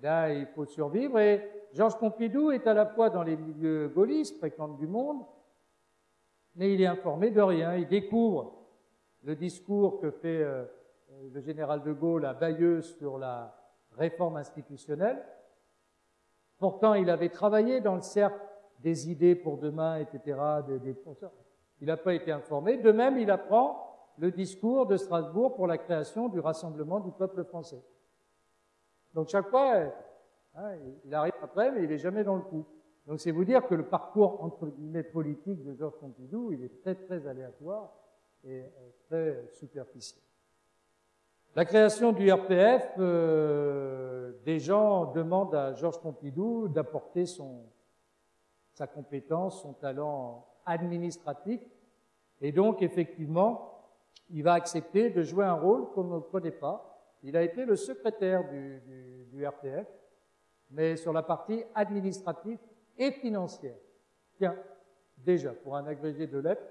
là, il faut survivre. Et Georges Pompidou est à la fois dans les milieux gaullistes, fréquente du monde, mais il est informé de rien. Il découvre le discours que fait le général de Gaulle à Bayeux sur la réforme institutionnelle. Pourtant, il avait travaillé dans le cercle des idées pour demain, etc. Il n'a pas été informé. De même, il apprend le discours de Strasbourg pour la création du Rassemblement du peuple français. Donc chaque fois, il arrive après, mais il n'est jamais dans le coup. Donc c'est vous dire que le parcours entre guillemets politique de Georges Pompidou, il est très très aléatoire et très superficiel. La création du RPF, des gens demandent à Georges Pompidou d'apporter sa compétence, son talent administratif, et donc effectivement, il va accepter de jouer un rôle qu'on ne connaît pas. Il a été le secrétaire du RPF, mais sur la partie administrative et financière. Tiens, déjà, pour un agrégé de lettres,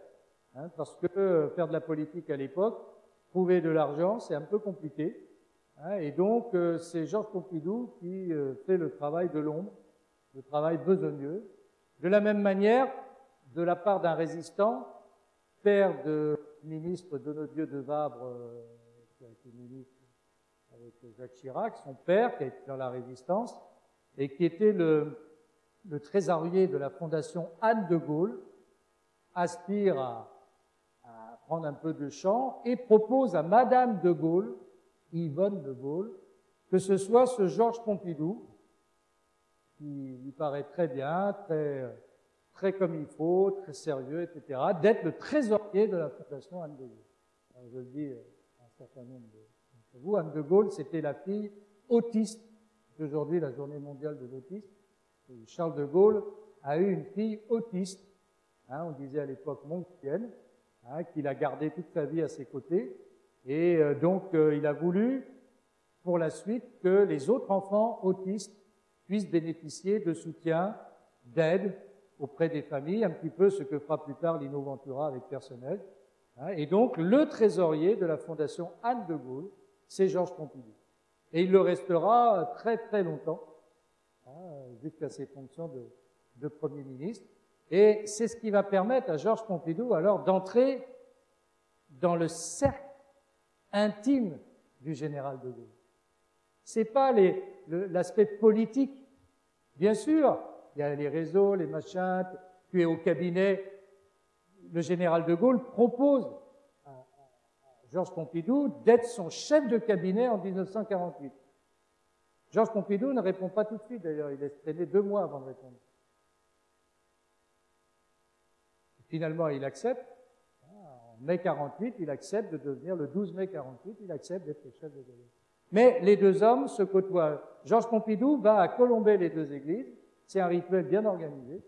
hein, parce que faire de la politique à l'époque, trouver de l'argent, c'est un peu compliqué. Hein, et donc, c'est Georges Pompidou qui fait le travail de l'ombre, le travail besogneux. De la même manière, de la part d'un résistant, père de ministre Donnedieu de Vabre, qui a été ministre avec Jacques Chirac, son père, qui a été dans la Résistance, et qui était le trésorier de la fondation Anne de Gaulle, aspire à prendre un peu de champ et propose à Madame de Gaulle, Yvonne de Gaulle, que ce soit ce Georges Pompidou, qui lui paraît très bien, très très comme il faut, très sérieux, etc., d'être le trésorier de la Fondation Anne de Gaulle. Alors, je le dis à un certain nombre d'entre vous, Anne de Gaulle, c'était la fille autiste d'aujourd'hui, la journée mondiale de l'autisme. Charles de Gaulle a eu une fille autiste, hein, on disait à l'époque monctienne, hein, qu'il a gardé toute sa vie à ses côtés, et donc il a voulu, pour la suite, que les autres enfants autistes puissent bénéficier de soutien, d'aide auprès des familles, un petit peu ce que fera plus tard Lino Ventura avec Personnel. Hein, et donc, le trésorier de la Fondation Anne de Gaulle, c'est Georges Pompidou. Et il le restera très très longtemps, hein, jusqu'à ses fonctions de Premier ministre. Et c'est ce qui va permettre à Georges Pompidou alors d'entrer dans le cercle intime du général de Gaulle. C'est pas l'aspect politique. Bien sûr, il y a les réseaux, les machins, tu es au cabinet. Le général de Gaulle propose à Georges Pompidou d'être son chef de cabinet en 1948. Georges Pompidou ne répond pas tout de suite, d'ailleurs, il laisse traîner 2 mois avant de répondre. Finalement, il accepte. En mai 48, il accepte de devenir, le 12 mai 48, il accepte d'être le chef de cabinet. Mais les deux hommes se côtoient. Georges Pompidou va à colomber les deux églises. C'est un rituel bien organisé.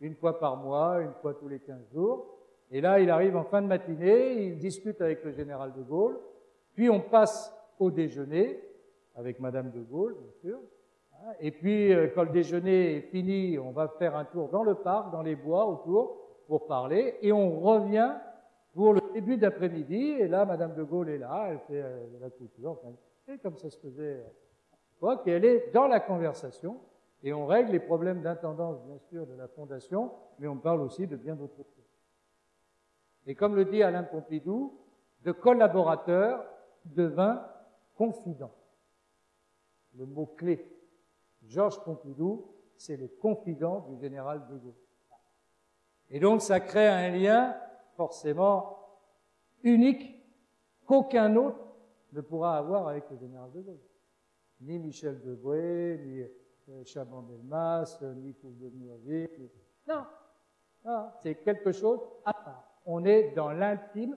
Une fois par mois, une fois tous les 15 jours. Et là, il arrive en fin de matinée, il discute avec le général de Gaulle. Puis on passe au déjeuner, avec Madame de Gaulle, bien sûr. Et puis, quand le déjeuner est fini, on va faire un tour dans le parc, dans les bois autour, pour parler. Et on revient pour le début d'après-midi. Et là, Madame de Gaulle est là, elle fait la couture. Enfin, et comme ça se faisait et elle est dans la conversation, et on règle les problèmes d'intendance, bien sûr, de la Fondation, mais on parle aussi de bien d'autres choses. Et comme le dit Alain Pompidou, de collaborateur devint confident. Le mot-clé. Georges Pompidou, c'est le confident du général de Gaulle. Et donc, ça crée un lien forcément unique qu'aucun autre ne pourra avoir avec le général de Gaulle. Ni Michel Debré, ni Chaban-Delmas, ni Paul de Murville. Non, non, c'est quelque chose à part. On est dans l'intime.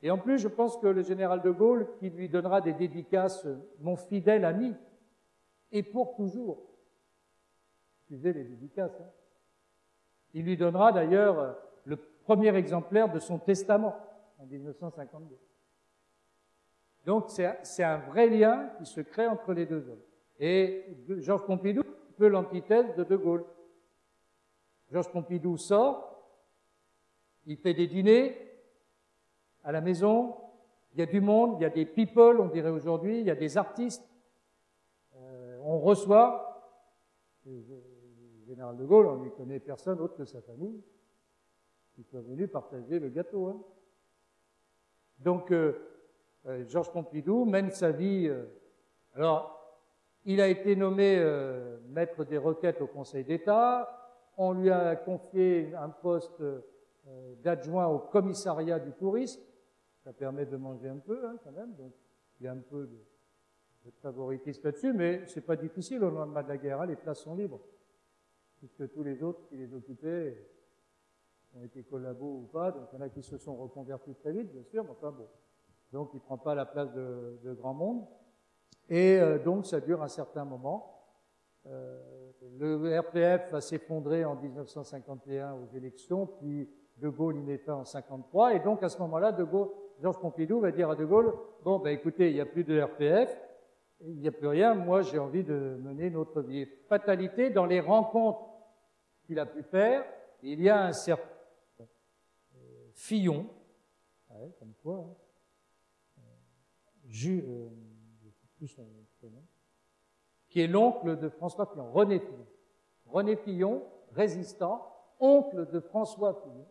Et en plus, je pense que le général de Gaulle, qui lui donnera des dédicaces, mon fidèle ami, et pour toujours. Excusez les dédicaces. Hein. Il lui donnera d'ailleurs le premier exemplaire de son testament en 1952. Donc c'est un vrai lien qui se crée entre les deux hommes. Et Georges Pompidou est un peu l'antithèse de Gaulle. Georges Pompidou sort, il fait des dîners à la maison, il y a du monde, il y a des people, on dirait aujourd'hui, il y a des artistes, on reçoit. Le général de Gaulle, on ne connaît personne autre que sa famille, qui soit venu partager le gâteau. Hein. Donc, Georges Pompidou mène sa vie. Alors, il a été nommé maître des requêtes au Conseil d'État. On lui a confié un poste d'adjoint au commissariat du tourisme. Ça permet de manger un peu, hein, quand même. Donc, il y a un peu de favoritisme là-dessus, mais c'est pas difficile au lendemain de la guerre. Hein, les places sont libres, puisque tous les autres qui les occupaient ont été collabos ou pas. Donc, il y en a qui se sont reconvertis très vite, bien sûr, mais enfin bon. Donc, il ne prend pas la place de grand monde. Et donc, ça dure un certain moment. Le RPF va s'effondrer en 1951 aux élections, puis De Gaulle y met fin en 1953. Et donc, à ce moment-là, Georges Pompidou va dire à De Gaulle, bon, ben écoutez, il n'y a plus de RPF, il n'y a plus rien, moi j'ai envie de mener notre vie. Fatalité, dans les rencontres qu'il a pu faire, il y a un certain Fillon, ouais, comme quoi, hein, plus son prénom, qui est l'oncle de François Fillon, René Fillon. René Fillon, résistant, oncle de François Fillon,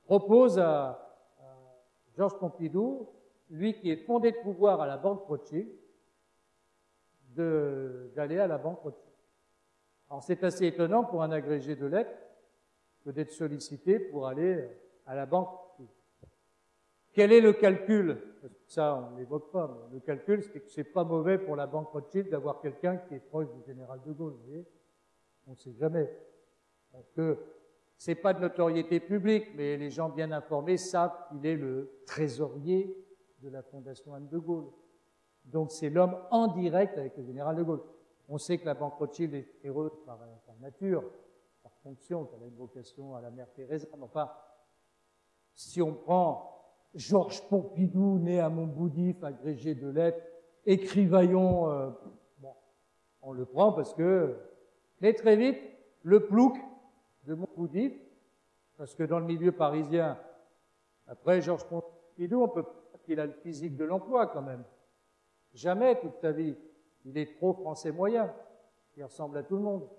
propose à Georges Pompidou, lui qui est fondé de pouvoir à la Banque Rothschild, d'aller à la Banque Rothschild. Alors c'est assez étonnant pour un agrégé de lettres que d'être sollicité pour aller à la Banque Rothschild. Quel est le calcul? Ça, on ne l'évoque pas, mais le calcul, c'est que c'est pas mauvais pour la Banque Rothschild d'avoir quelqu'un qui est proche du général de Gaulle, vous voyez? On ne sait jamais. Parce que c'est pas de notoriété publique, mais les gens bien informés savent qu'il est le trésorier de la Fondation Anne de Gaulle. Donc c'est l'homme en direct avec le général de Gaulle. On sait que la Banque Rothschild est heureuse par nature, par fonction, qu'elle a une vocation à la mère Teresa. Enfin, si on prend Georges Pompidou, né à Montboudif, agrégé de lettres, écrivaillon, bon, on le prend parce que, mais très vite, le plouc de Montboudif, parce que dans le milieu parisien, après Georges Pompidou, on peut dire qu'il a le physique de l'emploi quand même. Jamais toute sa vie. Il est trop français moyen. Il ressemble à tout le monde.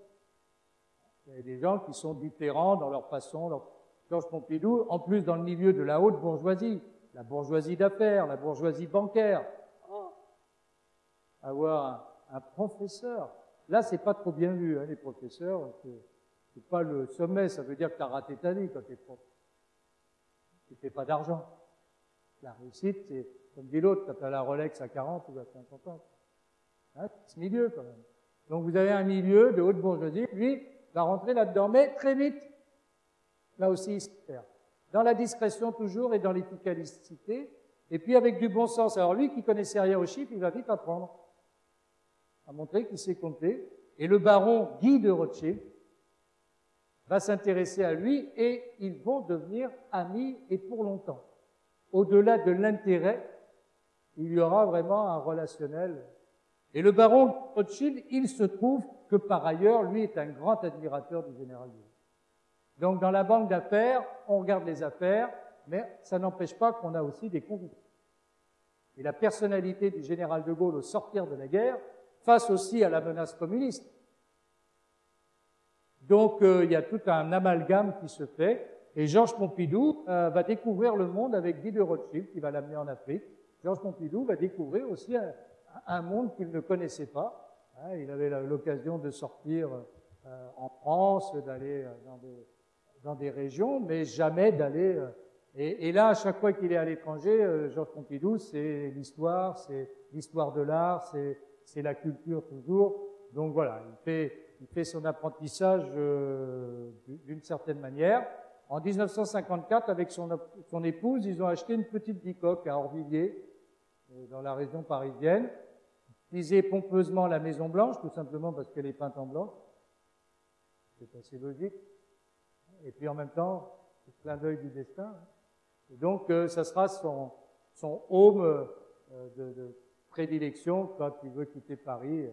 Il y a des gens qui sont différents dans leur façon. Georges Pompidou, en plus dans le milieu de la haute bourgeoisie, la bourgeoisie d'affaires, la bourgeoisie bancaire. Oh. Avoir un professeur. Là, c'est pas trop bien vu, hein, les professeurs. C'est pas le sommet, ça veut dire que tu as raté ta vie quand tu es prof. Tu fais pas d'argent. La réussite, c'est, comme dit l'autre, quand tu as la Rolex à 40 ou à 50 ans. Hein, c'est ce milieu quand même. Donc vous avez un milieu de haute bourgeoisie, lui va rentrer là-dedans, mais très vite, là aussi il se perd. Dans la discrétion toujours et dans l'efficacité, et puis avec du bon sens. Alors lui qui connaissait rien aux chiffres, il va vite apprendre à montrer qu'il sait compter. Et le baron Guy de Rothschild va s'intéresser à lui et ils vont devenir amis et pour longtemps. Au-delà de l'intérêt, il y aura vraiment un relationnel. Et le baron Rothschild, il se trouve que par ailleurs, lui est un grand admirateur du général de Gaulle. Donc dans la banque d'affaires, on regarde les affaires, mais ça n'empêche pas qu'on a aussi des convictions. Et la personnalité du général de Gaulle au sortir de la guerre, face aussi à la menace communiste. Donc il y a tout un amalgame qui se fait. Et Georges Pompidou va découvrir le monde avec Guy de Rothschild, qui va l'amener en Afrique. Georges Pompidou va découvrir aussi un monde qu'il ne connaissait pas. Hein, il avait l'occasion de sortir en France, d'aller dans des régions, mais jamais d'aller... Et là, à chaque fois qu'il est à l'étranger, Georges Pompidou, c'est l'histoire de l'art, c'est la culture toujours. Donc voilà, il fait son apprentissage d'une certaine manière. En 1954, avec son épouse, ils ont acheté une petite bicoque à Orvilliers, dans la région parisienne. Ils disaient pompeusement la Maison Blanche, tout simplement parce qu'elle est peinte en blanc. C'est assez logique. Et puis en même temps, c'est le clin d'œil du destin. Et donc, ça sera son home de prédilection quand il veut quitter Paris,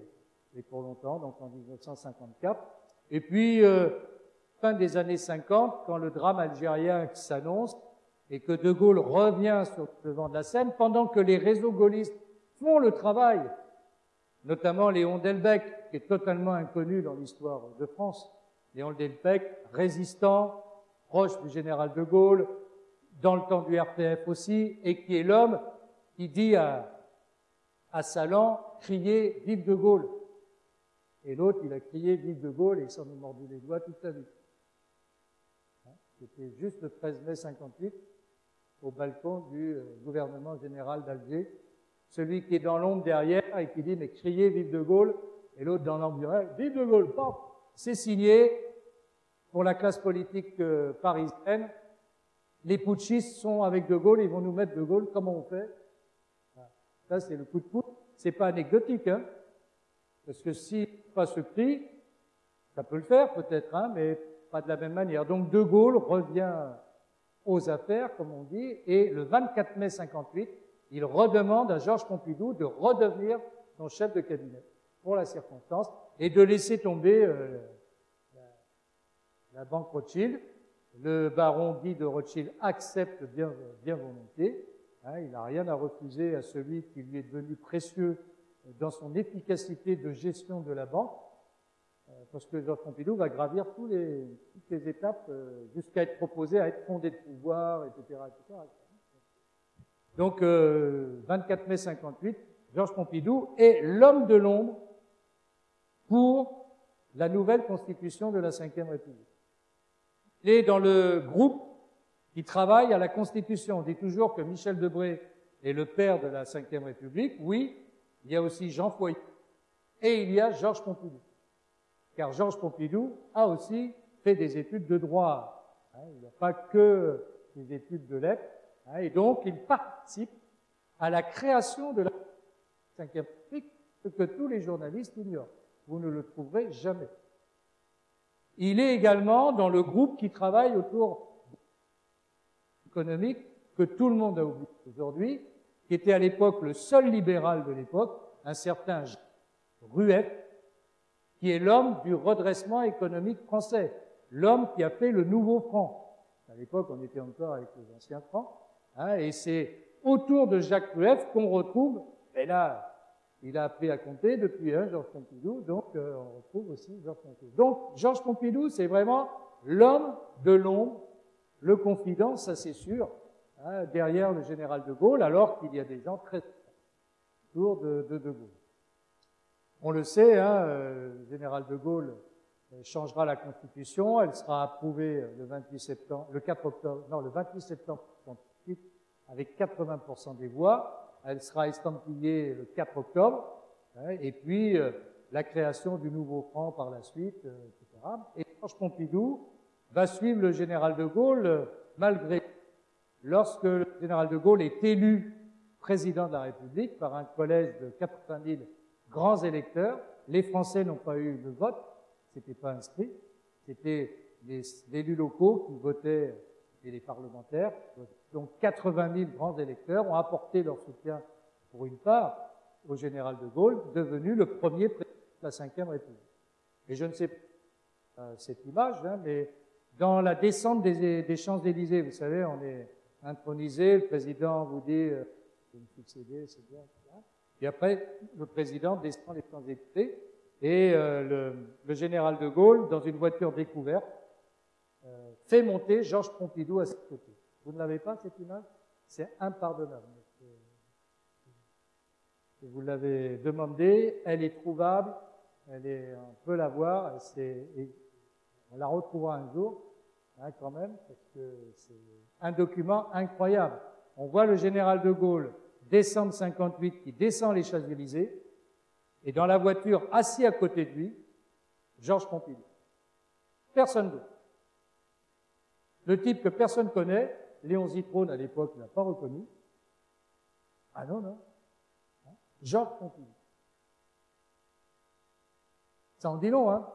et pour longtemps, donc en 1954. Et puis, fin des années 50, quand le drame algérien s'annonce et que De Gaulle revient sur le devant de la scène, pendant que les réseaux gaullistes font le travail, notamment Léon Delbecq, qui est totalement inconnu dans l'histoire de France. Léon Delbecq, résistant, proche du général de Gaulle, dans le temps du RPF aussi, et qui est l'homme qui dit à Salan, criez « Vive de Gaulle !» Et l'autre, il a crié « Vive de Gaulle !» et il s'en est mordu les doigts toute sa vie. C'était juste le 13 mai 58, au balcon du gouvernement général d'Alger. Celui qui est dans l'ombre derrière et qui dit « Mais criez Vive de Gaulle !» et l'autre dans l'ombre « Vive de Gaulle !» C'est signé pour la classe politique parisienne. Les putschistes sont avec De Gaulle, ils vont nous mettre De Gaulle, comment on fait? Ça, c'est le coup de poudre. C'est pas anecdotique, hein, parce que si pas ce cri, ça peut le faire peut-être, hein, mais pas de la même manière. Donc De Gaulle revient aux affaires, comme on dit, et le 24 mai 58, il redemande à Georges Pompidou de redevenir son chef de cabinet pour la circonstance et de laisser tomber la banque Rothschild. Le baron Guy de Rothschild accepte bien volontiers. Hein, il n'a rien à refuser à celui qui lui est devenu précieux dans son efficacité de gestion de la banque, parce que Georges Pompidou va gravir toutes les étapes jusqu'à être proposé à être fondé de pouvoir, etc. etc. Donc, 24 mai 58, Georges Pompidou est l'homme de l'ombre pour la nouvelle constitution de la Ve République. Il est dans le groupe qui travaille à la Constitution. On dit toujours que Michel Debré est le père de la Ve République. Oui, il y a aussi Jean Foyer et il y a Georges Pompidou. Car Georges Pompidou a aussi fait des études de droit. Il n'y a pas que des études de lettres. Et donc, il participe à la création de la Cinquième République, ce que tous les journalistes ignorent. Vous ne le trouverez jamais. Il est également dans le groupe qui travaille autour économique que tout le monde a oublié aujourd'hui, qui était à l'époque le seul libéral de l'époque, un certain Rueff, qui est l'homme du redressement économique français, l'homme qui a fait le nouveau franc. À l'époque, on était encore avec les anciens francs, et c'est autour de Jacques Rueff qu'on retrouve, et là, il a appris à compter depuis Georges Pompidou, donc on retrouve aussi Georges Pompidou. Donc Georges Pompidou, c'est vraiment l'homme de l'ombre, le confident, ça c'est sûr, derrière le général de Gaulle, alors qu'il y a des gens très autour de Gaulle. On le sait, le général de Gaulle changera la Constitution, elle sera approuvée le 28 septembre 1968 avec 80% des voix. Elle sera estampillée le 4 octobre, et puis la création du nouveau franc par la suite, etc. Et Georges Pompidou va suivre le général de Gaulle, malgré lorsque le général de Gaulle est élu président de la République par un collège de 80 000 grands électeurs. Les Français n'ont pas eu de vote, c'était pas inscrit, c'était les élus locaux qui votaient et les parlementaires. Donc 80 000 grands électeurs ont apporté leur soutien, pour une part, au général de Gaulle, devenu le premier président de la Cinquième République. Et je ne sais pas cette image, mais dans la descente des Champs-Élysées, vous savez, on est intronisé, le président vous dit « vous me succédez, c'est bien », et après, le président descend les Champs-Élysées, et le général de Gaulle, dans une voiture découverte, fait monter Georges Pompidou à ses côtés. Vous ne l'avez pas, cette image? C'est impardonnable. Vous l'avez demandé, elle est trouvable, on peut la voir, on la retrouvera un jour, quand même, parce que c'est un document incroyable. On voit le général de Gaulle, décembre 58, qui descend les Champs-Élysées, et dans la voiture, assis à côté de lui, Georges Pompidou. Personne d'autre. Le type que personne connaît, Léon Zitrone à l'époque ne l'a pas reconnu. Ah non, non. Georges Pompidou. Ça en dit long, hein.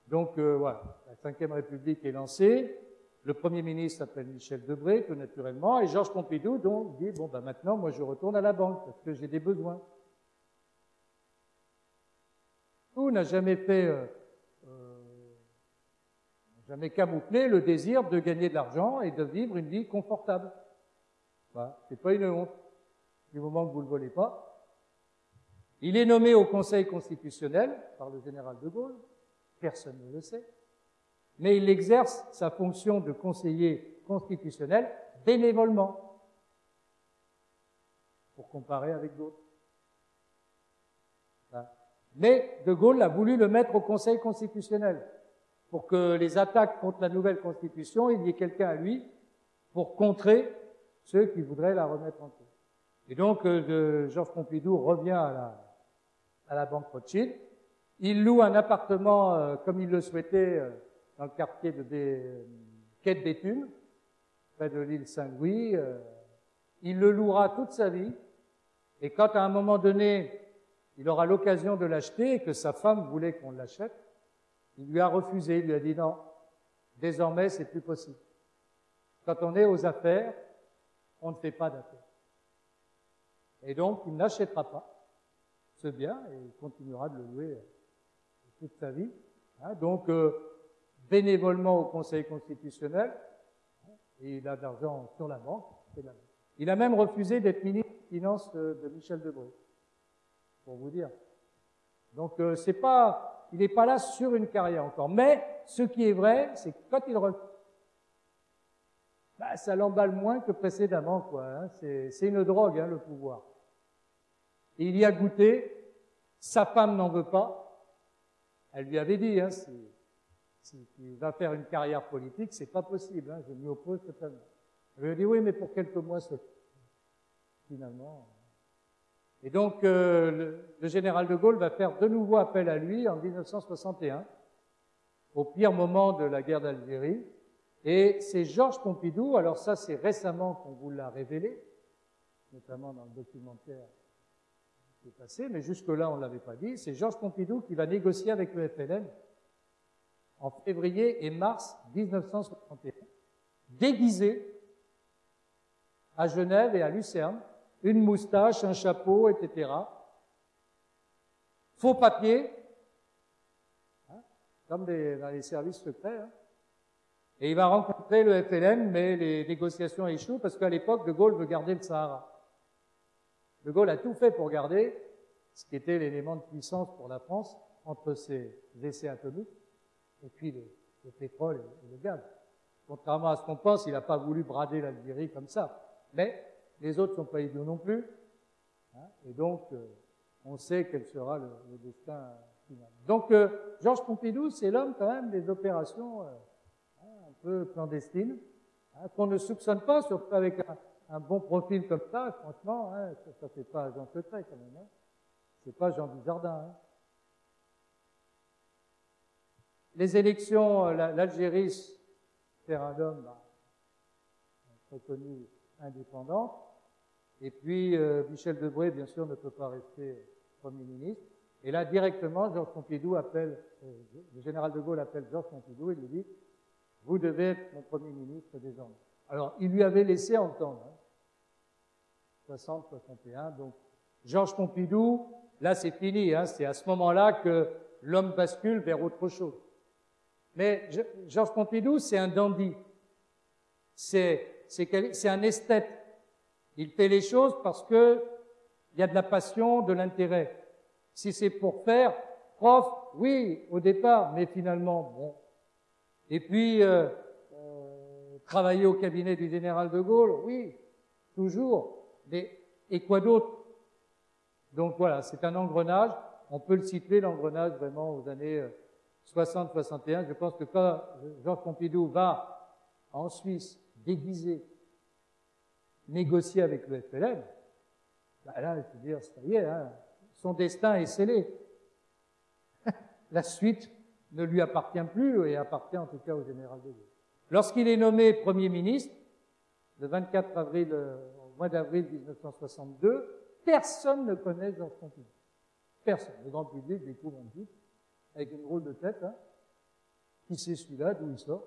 Donc voilà, la Cinquième République est lancée. Le Premier ministre s'appelle Michel Debré, tout naturellement, et Georges Pompidou donc dit bon maintenant moi je retourne à la banque parce que j'ai des besoins. Tout n'a jamais fait jamais camouflé le désir de gagner de l'argent et de vivre une vie confortable. Voilà, c'est pas une honte, du moment que vous ne le volez pas. Il est nommé au Conseil constitutionnel par le général de Gaulle, personne ne le sait, mais il exerce sa fonction de conseiller constitutionnel bénévolement, pour comparer avec d'autres. Voilà. Mais de Gaulle a voulu le mettre au Conseil constitutionnel, pour que les attaques contre la nouvelle Constitution, il y ait quelqu'un à lui pour contrer ceux qui voudraient la remettre en cause. Et donc, Georges Pompidou revient à la Banque Rothschild. Il loue un appartement, comme il le souhaitait, dans le quartier de Quai de Béthune, près de l'île Saint-Louis. Il le louera toute sa vie. Et quand, à un moment donné, il aura l'occasion de l'acheter et que sa femme voulait qu'on l'achète, il lui a refusé, il lui a dit non, désormais c'est plus possible. Quand on est aux affaires, on ne fait pas d'affaires. Et donc il n'achètera pas ce bien et il continuera de le louer toute sa vie. Donc bénévolement au Conseil constitutionnel, et il a de l'argent sur la banque. Il a même refusé d'être ministre des Finances de Michel Debré, pour vous dire. Donc il n'est pas là sur une carrière encore. Mais ce qui est vrai, c'est que quand il refuse, ça l'emballe moins que précédemment, quoi. C'est une drogue, le pouvoir. Et il y a goûté. Sa femme n'en veut pas. Elle lui avait dit, s'il va faire une carrière politique, c'est pas possible. Je m'y oppose totalement. Elle lui a dit oui, mais pour quelques mois, finalement. Et donc, le général de Gaulle va faire de nouveau appel à lui en 1961 au pire moment de la guerre d'Algérie. Et c'est Georges Pompidou, alors ça c'est récemment qu'on vous l'a révélé, notamment dans le documentaire qui est passé, mais jusque-là on ne l'avait pas dit, c'est Georges Pompidou qui va négocier avec le FLN en février et mars 1961, déguisé à Genève et à Lucerne, une moustache, un chapeau, etc. Faux papier, hein, comme dans les services secrets. Hein. Et il va rencontrer le FLN, mais les négociations échouent parce qu'à l'époque, De Gaulle veut garder le Sahara. De Gaulle a tout fait pour garder ce qui était l'élément de puissance pour la France entre ses essais atomiques et puis le pétrole et le gaz. Contrairement à ce qu'on pense, il n'a pas voulu brader l'Algérie comme ça. Mais les autres ne sont pas idiots non plus. Hein, et donc, on sait quel sera le destin final. Donc, Georges Pompidou, c'est l'homme quand même des opérations un peu clandestines, hein, qu'on ne soupçonne pas, surtout avec un bon profil comme ça, franchement, hein, ça fait pas Jean Secret quand même. Hein. C'est pas Jean Dujardin. Hein. Les élections, l'Algérie, référendum, reconnu indépendante. Et puis, Michel Debré, bien sûr, ne peut pas rester Premier ministre. Et là, directement, Georges Pompidou appelle, le général de Gaulle appelle Georges Pompidou et lui dit « Vous devez être mon Premier ministre désormais ». Alors, il lui avait laissé entendre, hein, 60, 61. Donc, Georges Pompidou, là, c'est fini. Hein, c'est à ce moment-là que l'homme bascule vers autre chose. Mais Georges Pompidou, c'est un dandy. C'est un esthète. Il fait les choses parce que il y a de la passion, de l'intérêt. Si c'est pour faire prof, oui, au départ, mais finalement, bon. Et puis, travailler au cabinet du général de Gaulle, oui, toujours. Mais, et quoi d'autre? Donc voilà, c'est un engrenage. On peut le situer, l'engrenage, vraiment aux années 60-61. Je pense que quand Georges Pompidou va en Suisse, déguisé, négocier avec le FLN, ben là, je veux dire, ça y est, hein, son destin est scellé. La suite ne lui appartient plus et appartient en tout cas au général de Gaulle. Lorsqu'il est nommé Premier ministre, le 24 avril, au mois d'avril 1962, personne ne connaît Georges Pompidou. Personne. Le grand public découvre un type avec une drôle de tête, hein. Qui c'est celui-là, d'où il sort?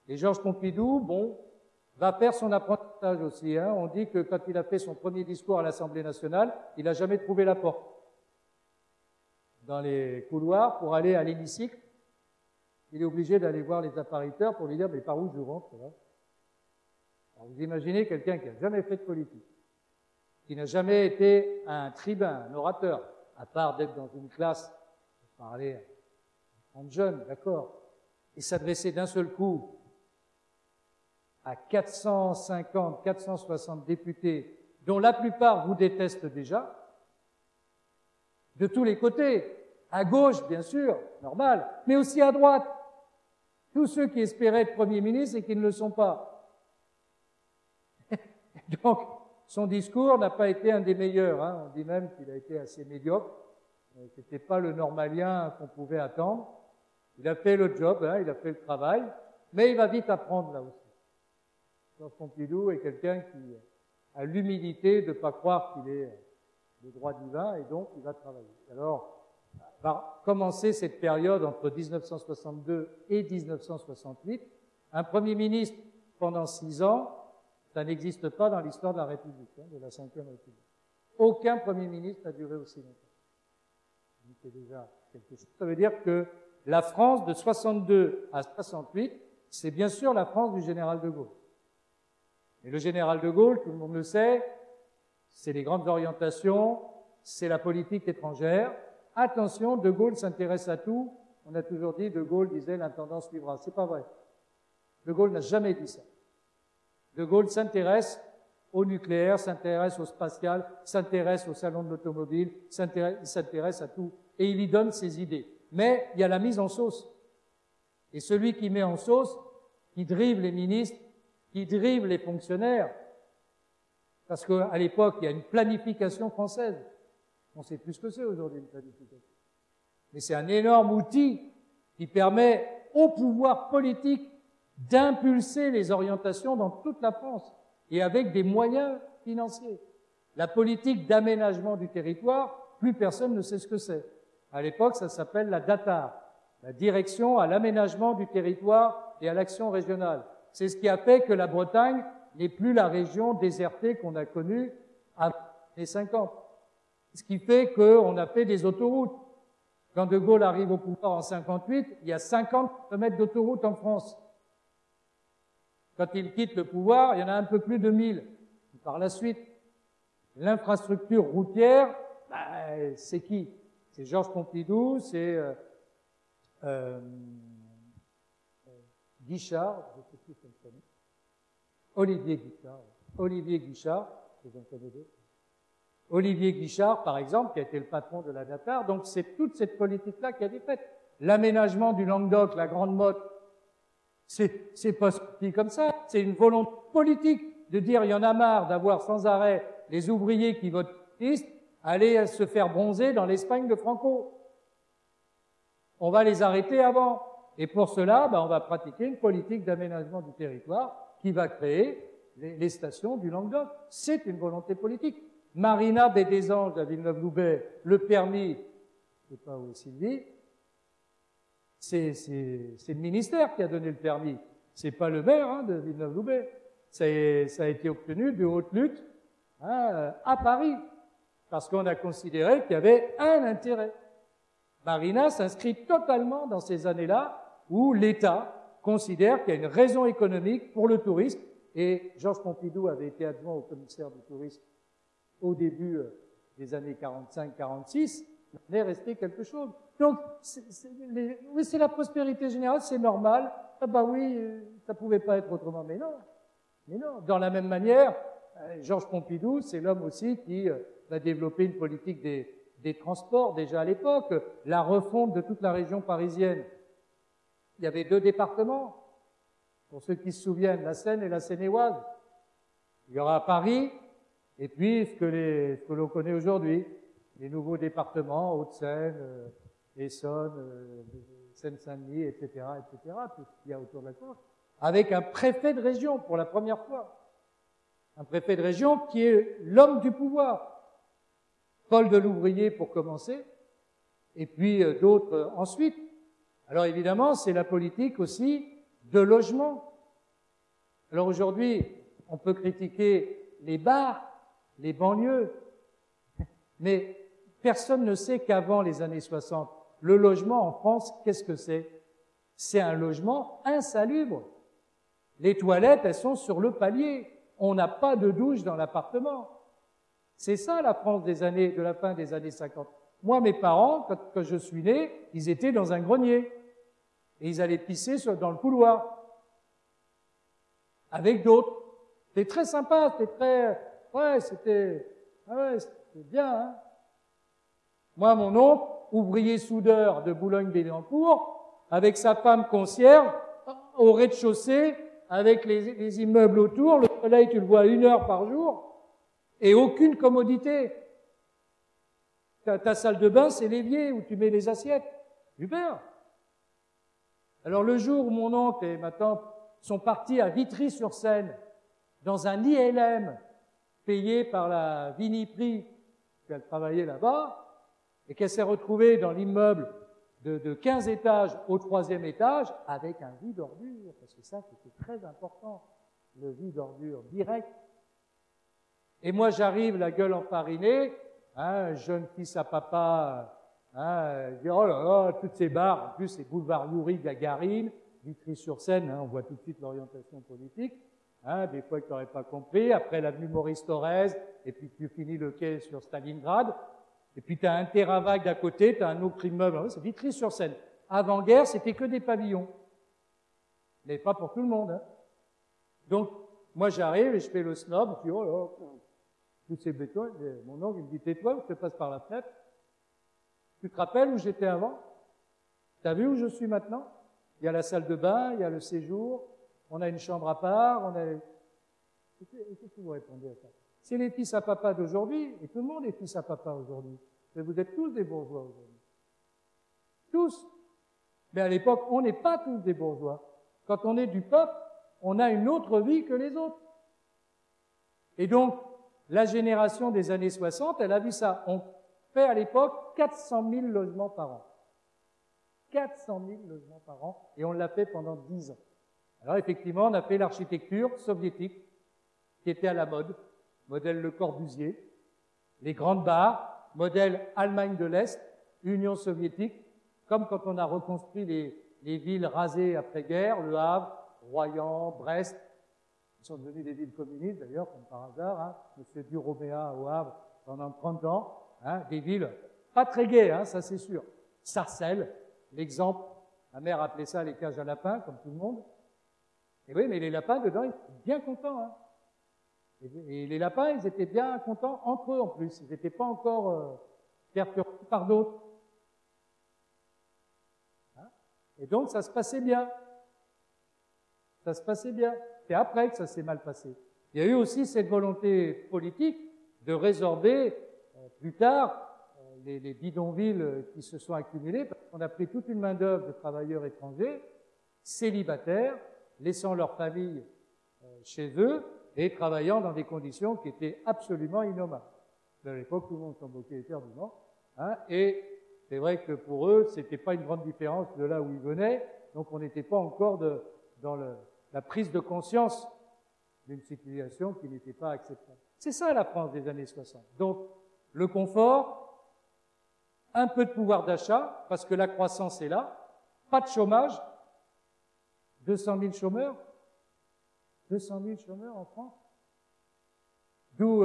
Et Georges Pompidou, bon, va faire son apprentissage aussi. Hein. On dit que quand il a fait son premier discours à l'Assemblée nationale, il n'a jamais trouvé la porte. Dans les couloirs, pour aller à l'hémicycle, il est obligé d'aller voir les appariteurs pour lui dire « mais par où je rentre là ?» Alors vous imaginez quelqu'un qui n'a jamais fait de politique, qui n'a jamais été un tribun, un orateur, à part d'être dans une classe, parler à 30 jeunes, d'accord, et s'adresser d'un seul coup à 450, 460 députés, dont la plupart vous détestent déjà, de tous les côtés, à gauche, bien sûr, normal, mais aussi à droite. Tous ceux qui espéraient être Premier ministre et qui ne le sont pas. Donc, son discours n'a pas été un des meilleurs. Hein. On dit même qu'il a été assez médiocre. C'était pas le normalien qu'on pouvait attendre. Il a fait le job, hein, il a fait le travail, mais il va vite apprendre là aussi. Georges Pompidou est quelqu'un qui a l'humilité de ne pas croire qu'il est le droit divin et donc il va travailler. Alors, va commencer cette période entre 1962 et 1968. Un Premier ministre pendant 6 ans, ça n'existe pas dans l'histoire de la République, hein, de la Ve République. Aucun Premier ministre n'a duré aussi longtemps. C'est déjà quelque chose. Ça veut dire que la France de 62 à 68, c'est bien sûr la France du général de Gaulle. Et le général de Gaulle, tout le monde le sait, c'est les grandes orientations, c'est la politique étrangère. Attention, de Gaulle s'intéresse à tout. On a toujours dit, de Gaulle disait l'intendant suivra. C'est pas vrai. De Gaulle n'a jamais dit ça. De Gaulle s'intéresse au nucléaire, s'intéresse au spatial, s'intéresse au salon de l'automobile, s'intéresse à tout. Et il y donne ses idées. Mais il y a la mise en sauce. Et celui qui met en sauce, qui drive les ministres, qui drive les fonctionnaires, parce qu'à l'époque, il y a une planification française. On sait plus ce que c'est aujourd'hui, une planification. Mais c'est un énorme outil qui permet au pouvoir politique d'impulser les orientations dans toute la France et avec des moyens financiers. La politique d'aménagement du territoire, plus personne ne sait ce que c'est. À l'époque, ça s'appelle la DATAR, la Direction à l'aménagement du territoire et à l'action régionale. C'est ce qui a fait que la Bretagne n'est plus la région désertée qu'on a connue avant les 50. Ce qui fait qu'on a fait des autoroutes. Quand De Gaulle arrive au pouvoir en 58, il y a 50 km d'autoroutes en France. Quand il quitte le pouvoir, il y en a un peu plus de 1000. Par la suite, l'infrastructure routière, c'est qui? C'est Georges Pompidou, c'est Guichard, je sais plus son prénom. Olivier Guichard. Olivier Guichard, vous en connaissez. Olivier Guichard, par exemple, qui a été le patron de la DATAR, donc c'est toute cette politique-là qui a été faite. L'aménagement du Languedoc, la Grande Motte, c'est pas sorti comme ça, c'est une volonté politique de dire il y en a marre d'avoir sans arrêt les ouvriers qui votent communiste aller se faire bronzer dans l'Espagne de Franco. On va les arrêter avant. Et pour cela, on va pratiquer une politique d'aménagement du territoire qui va créer les stations du Languedoc. C'est une volonté politique. Marina Baie des Anges à Villeneuve-Loubet, le permis, je ne sais pas où est Sylvie, c'est le ministère qui a donné le permis. C'est pas le maire de Villeneuve-Loubet. Ça a été obtenu de haute lutte à Paris, parce qu'on a considéré qu'il y avait un intérêt. Marina s'inscrit totalement dans ces années-là où l'État considère qu'il y a une raison économique pour le tourisme, et Georges Pompidou avait été adjoint au commissaire du tourisme au début des années 45-46, il est resté quelque chose. Donc, oui, c'est la prospérité générale, c'est normal. Ah oui, ça pouvait pas être autrement, mais non. Mais non. Dans la même manière, Georges Pompidou, c'est l'homme aussi qui a développé une politique des transports déjà à l'époque, la refonte de toute la région parisienne. Il y avait 2 départements, pour ceux qui se souviennent, la Seine et la Seine-et-Oise. Il y aura Paris, et puis ce que l'on connaît aujourd'hui, les nouveaux départements, Hauts-de-Seine, Essonne, Seine-Saint-Denis, etc., tout ce qu'il y a autour de la côte, avec un préfet de région pour la première fois. Un préfet de région qui est l'homme du pouvoir. Paul Delouvrier pour commencer, et puis d'autres ensuite. Alors évidemment, c'est la politique aussi de logement. Alors aujourd'hui, on peut critiquer les bars, les banlieues, mais personne ne sait qu'avant les années 60, le logement en France, qu'est-ce que c'est? C'est un logement insalubre. Les toilettes, elles sont sur le palier. On n'a pas de douche dans l'appartement. C'est ça la France de la fin des années 50. Moi, mes parents, quand je suis né, ils étaient dans un grenier. Et ils allaient pisser dans le couloir. Avec d'autres. C'était très sympa, c'était très... c'était bien, hein. Moi, mon oncle, ouvrier soudeur de Boulogne-Billancourt, avec sa femme concierge, au rez-de-chaussée, avec les immeubles autour, le soleil, tu le vois 1 heure par jour, et aucune commodité. Ta salle de bain, c'est l'évier où tu mets les assiettes. Super. Alors le jour où mon oncle et ma tante sont partis à Vitry-sur-Seine, dans un ILM payé par la Viniprix, qu'elle travaillait là-bas, et qu'elle s'est retrouvée dans l'immeuble de 15 étages au 3e étage avec un vide ordure, parce que ça, c'était très important, le vide ordure direct. Et moi, j'arrive, la gueule enfarinée, jeune fils à papa, je dis, oh là là, toutes ces bars, en plus, c'est boulevard Youri, Gagarine, Vitry-sur-Seine, on voit tout de suite l'orientation politique, des fois que tu n'aurais pas compris, après l'avenue Maurice Thorez, et puis tu finis le quai sur Stalingrad, et puis tu as un terrain vague d'à côté, tu as un autre immeuble, c'est Vitry-sur-Seine. Avant-guerre, c'était que des pavillons. Mais pas pour tout le monde. Donc, moi j'arrive et je fais le snob, je dis, oh là, tous ces bétons, et mon oncle il me dit, tais-toi, je te passe par la fenêtre. Tu te rappelles où j'étais avant? Tu as vu où je suis maintenant? Il y a la salle de bain, il y a le séjour, on a une chambre à part, on a... Qu'est-ce que vous répondez à ça? C'est les fils à papa d'aujourd'hui, et tout le monde est fils à papa aujourd'hui. Mais vous êtes tous des bourgeois aujourd'hui. Tous. Mais à l'époque, on n'est pas tous des bourgeois. Quand on est du peuple, on a une autre vie que les autres. Et donc, la génération des années 60, elle a vu ça. On fait à l'époque 400 000 logements par an. 400 000 logements par an, et on l'a fait pendant 10 ans. Alors effectivement, on a fait l'architecture soviétique, qui était à la mode, modèle Le Corbusier, les grandes barres, modèle Allemagne de l'Est, Union soviétique, comme quand on a reconstruit les villes rasées après-guerre, Le Havre, Royan, Brest, qui sont devenues des villes communistes d'ailleurs, comme par hasard, hein, M. Duroméa au Havre pendant 30 ans, hein, des villes pas très gaies, hein, ça c'est sûr. Sarcelles, l'exemple, ma mère appelait ça les cages à lapins, comme tout le monde. Et oui, mais les lapins, dedans, ils étaient bien contents. Hein. Et les lapins, ils étaient bien contents entre eux en plus. Ils n'étaient pas encore perturbés par d'autres. Hein. Et donc, ça se passait bien. Ça se passait bien. C'est après que ça s'est mal passé. Il y a eu aussi cette volonté politique de résorber plus tard les bidonvilles qui se sont accumulés, parce qu'on a pris toute une main-d'œuvre de travailleurs étrangers, célibataires, laissant leur famille chez eux et travaillant dans des conditions qui étaient absolument innommables. À l'époque, tout le monde s'en moquait éperdument. Hein, et c'est vrai que pour eux, c'était pas une grande différence de là où ils venaient, donc on n'était pas encore dans la prise de conscience d'une situation qui n'était pas acceptable. C'est ça la France des années 60. Donc, le confort, un peu de pouvoir d'achat, parce que la croissance est là, pas de chômage, 200 000 chômeurs, 200 000 chômeurs en France. D'où,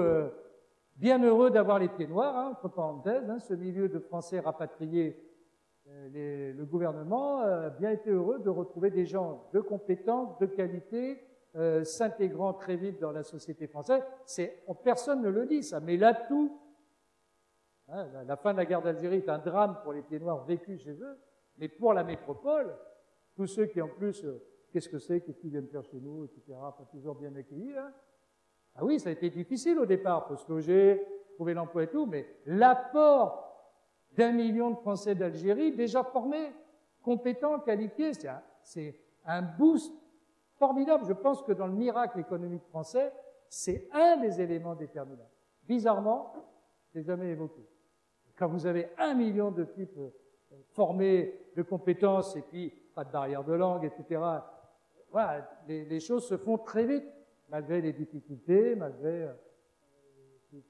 bien heureux d'avoir les pieds noirs, hein, entre parenthèses, hein, ce milieu de Français rapatriés, le gouvernement a bien été heureux de retrouver des gens de compétences, de qualité, s'intégrant très vite dans la société française. Personne ne le dit, ça, mais l'atout, hein, la fin de la guerre d'Algérie est un drame pour les pieds noirs vécus chez eux, mais pour la métropole, tous ceux qui en plus, qu'est-ce que c'est, qu'est-ce qu'ils viennent faire chez nous, etc., pas toujours bien accueillis, hein. Ah oui, ça a été difficile au départ, faut se loger, trouver l'emploi et tout, mais l'apport d'1 million de Français d'Algérie déjà formés, compétents, qualifiés, c'est un boost formidable. Je pense que dans le miracle économique français, c'est un des éléments déterminants. Bizarrement, c'est jamais évoqué. Quand vous avez 1 million de types formés, de compétences, et puis pas de barrière de langue, etc., voilà, les choses se font très vite, malgré les difficultés, malgré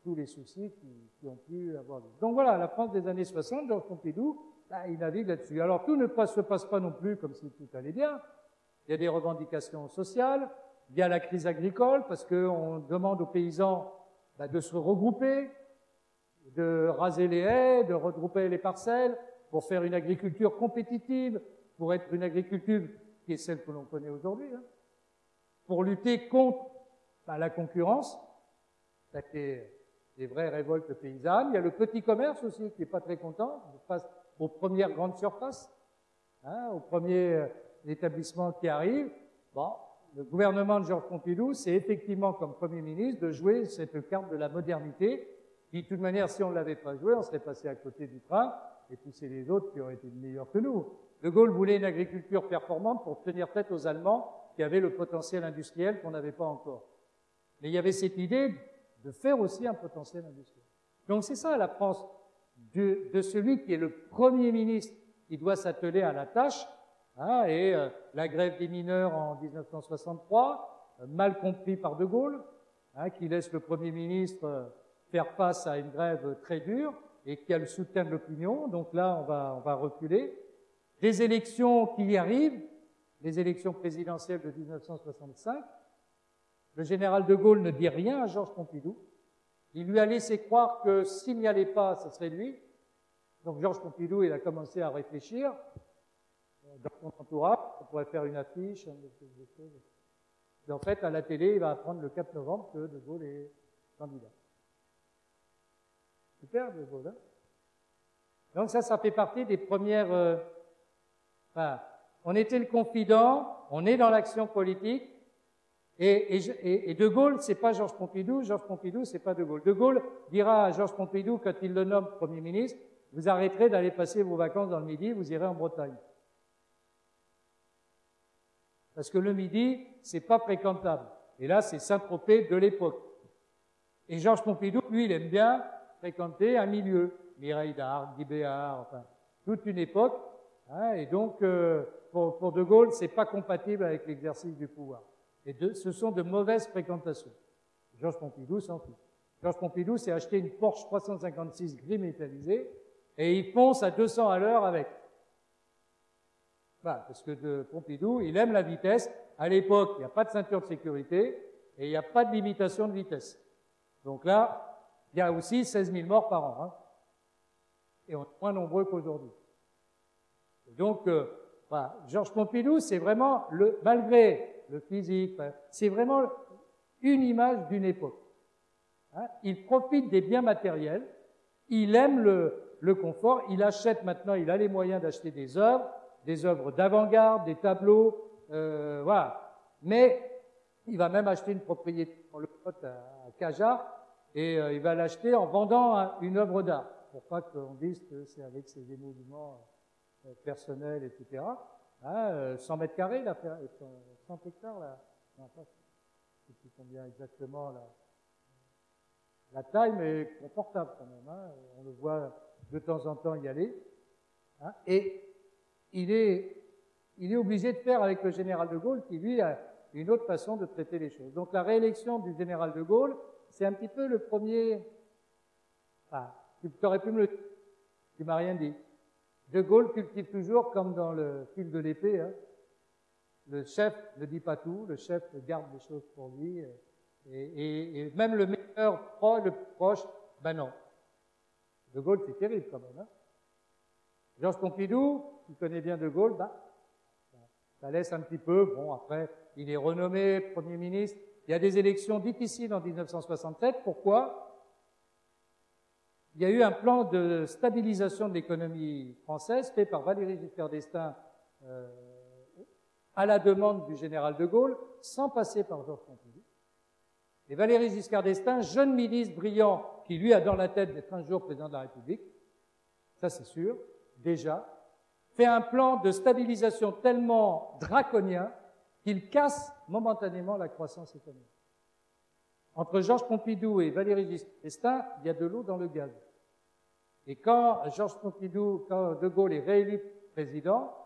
tous les soucis qui ont pu avoir lieu. Donc voilà, la France des années 60, Georges Pompidou, là, il navigue là-dessus. Alors tout ne se passe pas non plus comme si tout allait bien. Il y a des revendications sociales, il y a la crise agricole, parce qu'on demande aux paysans de se regrouper, de raser les haies, de regrouper les parcelles, pour faire une agriculture compétitive, pour être une agriculture qui est celle que l'on connaît aujourd'hui, hein, pour lutter contre la concurrence. Ça a été des vraies révoltes paysannes. Il y a le petit commerce aussi qui n'est pas très content, face aux premières grandes surfaces, hein, aux premiers établissements qui arrivent. Bon, le gouvernement de Georges Pompidou, c'est effectivement comme Premier ministre de jouer cette carte de la modernité, qui de toute manière, si on ne l'avait pas joué, on serait passé à côté du train, et puis c'est les autres qui auraient été meilleurs que nous. De Gaulle voulait une agriculture performante pour tenir tête aux Allemands qui avaient le potentiel industriel qu'on n'avait pas encore. Mais il y avait cette idée de faire aussi un potentiel industriel. Donc c'est ça la France de celui qui est le Premier ministre qui doit s'atteler à la tâche, hein, et la grève des mineurs en 1963, mal compris par De Gaulle, hein, qui laisse le Premier ministre faire face à une grève très dure et qui a le soutien de l'opinion. Donc là, on va reculer. Des élections qui y arrivent, les élections présidentielles de 1965, le général de Gaulle ne dit rien à Georges Pompidou. Il lui a laissé croire que s'il n'y allait pas, ce serait lui. Donc Georges Pompidou, il a commencé à réfléchir dans son entourage, on pourrait faire une affiche, des choses. Et en fait, à la télé, il va apprendre le 4 novembre que De Gaulle est candidat. Super, De Gaulle, hein. Donc ça fait partie des premières... on était le confident, on est dans l'action politique, et De Gaulle, c'est pas Georges Pompidou c'est pas De Gaulle. De Gaulle dira à Georges Pompidou, quand il le nomme Premier ministre, vous arrêterez d'aller passer vos vacances dans le Midi, vous irez en Bretagne. Parce que le midi, c'est pas fréquentable. Et là, c'est Saint-Tropez de l'époque. Et Georges Pompidou, lui, il aime bien fréquenter un milieu. Mireille d'Arc, Guy Béard, enfin, toute une époque. Hein, et donc, pour De Gaulle, c'est pas compatible avec l'exercice du pouvoir. Et ce sont de mauvaises fréquentations. Georges Pompidou s'en fout. Georges Pompidou s'est acheté une Porsche 356 gris métallisée et il fonce à 200 à l'heure avec. Voilà, parce que de Pompidou, il aime la vitesse. À l'époque, il n'y a pas de ceinture de sécurité et il n'y a pas de limitation de vitesse. Donc là, il y a aussi 16 000 morts par an. Hein, et on est moins nombreux qu'aujourd'hui. Donc, voilà, Georges Pompidou, c'est vraiment, malgré le physique, c'est vraiment une image d'une époque. Hein, il profite des biens matériels, il aime le confort, il achète maintenant, il a les moyens d'acheter des œuvres d'avant-garde, des tableaux, voilà. Mais il va même acheter une propriété dans le Lot à Cajarc et il va l'acheter en vendant une œuvre d'art, pour pas qu'on dise que c'est avec ses émoluments personnels, etc. Hein, 100 mètres carrés, là, 100 hectares, là. Non, pas, je sais plus combien exactement la taille, mais confortable quand même. Hein. On le voit de temps en temps y aller. Hein. Et il est obligé de faire avec le général de Gaulle, qui lui a une autre façon de traiter les choses. Donc la réélection du général de Gaulle, c'est un petit peu le premier. Enfin, tu aurais pu me le. Tu m'as rien dit. De Gaulle cultive toujours, comme dans le fil de l'épée, hein. Le chef ne dit pas tout, le chef garde les choses pour lui, et même le meilleur le plus proche, ben non. De Gaulle, c'est terrible quand même. Hein. Georges Pompidou, qui connaît bien De Gaulle, ça laisse un petit peu. Bon, après, il est renommé Premier ministre. Il y a des élections difficiles en 1967. Pourquoi? Il y a eu un plan de stabilisation de l'économie française fait par Valéry Giscard d'Estaing à la demande du général de Gaulle, sans passer par Georges Pompidou. Et Valéry Giscard d'Estaing, jeune ministre brillant, qui lui a dans la tête d'être un jour président de la République, ça c'est sûr, déjà, fait un plan de stabilisation tellement draconien qu'il casse momentanément la croissance économique. Entre Georges Pompidou et Valéry Giscard d'Estaing, il y a de l'eau dans le gaz. Et quand quand De Gaulle est réélu président,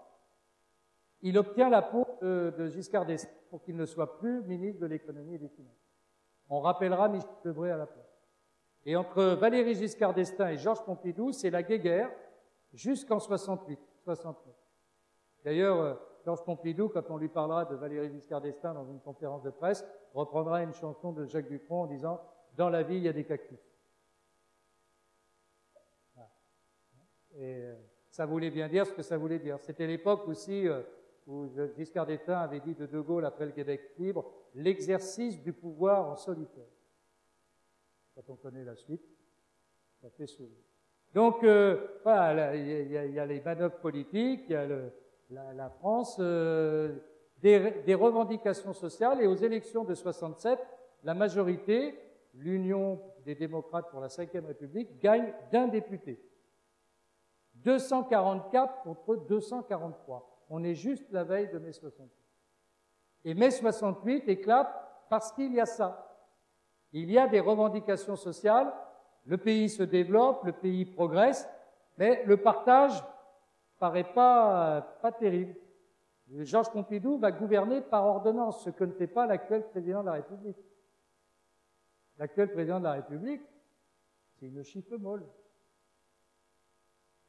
il obtient la peau de Giscard d'Estaing pour qu'il ne soit plus ministre de l'économie et des finances. On rappellera Michel Debré à la place. Et entre Valéry Giscard d'Estaing et Georges Pompidou, c'est la guéguerre jusqu'en 68, 69. D'ailleurs, Georges Pompidou, quand on lui parlera de Valéry Giscard d'Estaing dans une conférence de presse, reprendra une chanson de Jacques Dutronc en disant « Dans la vie, il y a des cactus ». Et ça voulait bien dire ce que ça voulait dire. C'était l'époque aussi où Giscard d'Estaing avait dit de Gaulle après le Québec libre, l'exercice du pouvoir en solitaire. Quand on connaît la suite, ça fait sourire. Donc, voilà, il y a les manœuvres politiques, il y a la France, des revendications sociales, et aux élections de 67, la majorité, l'Union des démocrates pour la Ve République, gagne d'un député. 244 contre 243. On est juste la veille de mai 68. Et mai 68 éclate parce qu'il y a ça. Il y a des revendications sociales, le pays se développe, le pays progresse, mais le partage paraît pas terrible. Georges Pompidou va gouverner par ordonnance, ce que ne fait pas l'actuel président de la République. L'actuel président de la République, c'est une chiffre molle.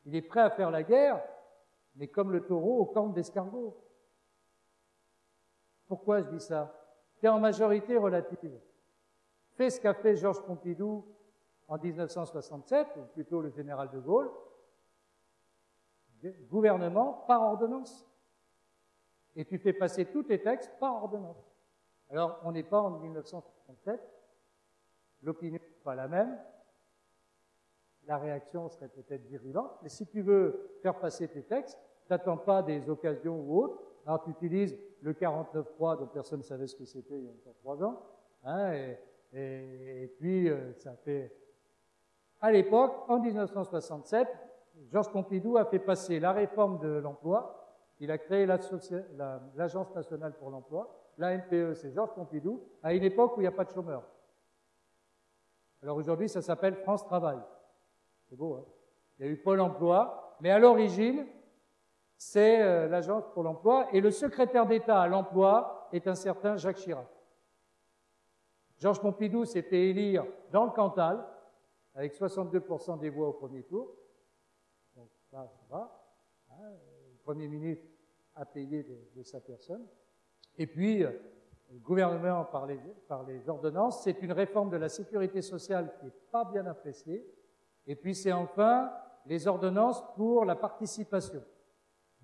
Il est prêt à faire la guerre, mais comme le taureau au camp d'escargot. Pourquoi je dis ça? C'est en majorité relative. Fais ce qu'a fait Georges Pompidou en 1967, ou plutôt le général de Gaulle, gouvernement par ordonnance. Et tu fais passer tous tes textes par ordonnance. Alors, on n'est pas en 1967, l'opinion n'est pas la même, la réaction serait peut-être virulente, mais si tu veux faire passer tes textes, t'attends pas des occasions ou autres, alors tu utilises le 49.3 dont personne ne savait ce que c'était il y a encore 3 ans, hein, et puis ça fait... À l'époque, en 1967, Georges Pompidou a fait passer la réforme de l'emploi, Il a créé l'Agence nationale pour l'emploi. L'ANPE, c'est Georges Pompidou, à une époque où il n'y a pas de chômeurs. Alors aujourd'hui, ça s'appelle France Travail. C'est beau, hein? Il y a eu Pôle emploi, mais à l'origine, c'est l'Agence pour l'emploi, et le secrétaire d'État à l'emploi est un certain Jacques Chirac. Georges Pompidou s'est fait élire dans le Cantal, avec 62% des voix au premier tour. Donc ça va. Hein, le Premier ministre a payé de sa personne. Et puis, le gouvernement par les ordonnances, c'est une réforme de la sécurité sociale qui n'est pas bien appréciée. Et puis c'est enfin les ordonnances pour la participation.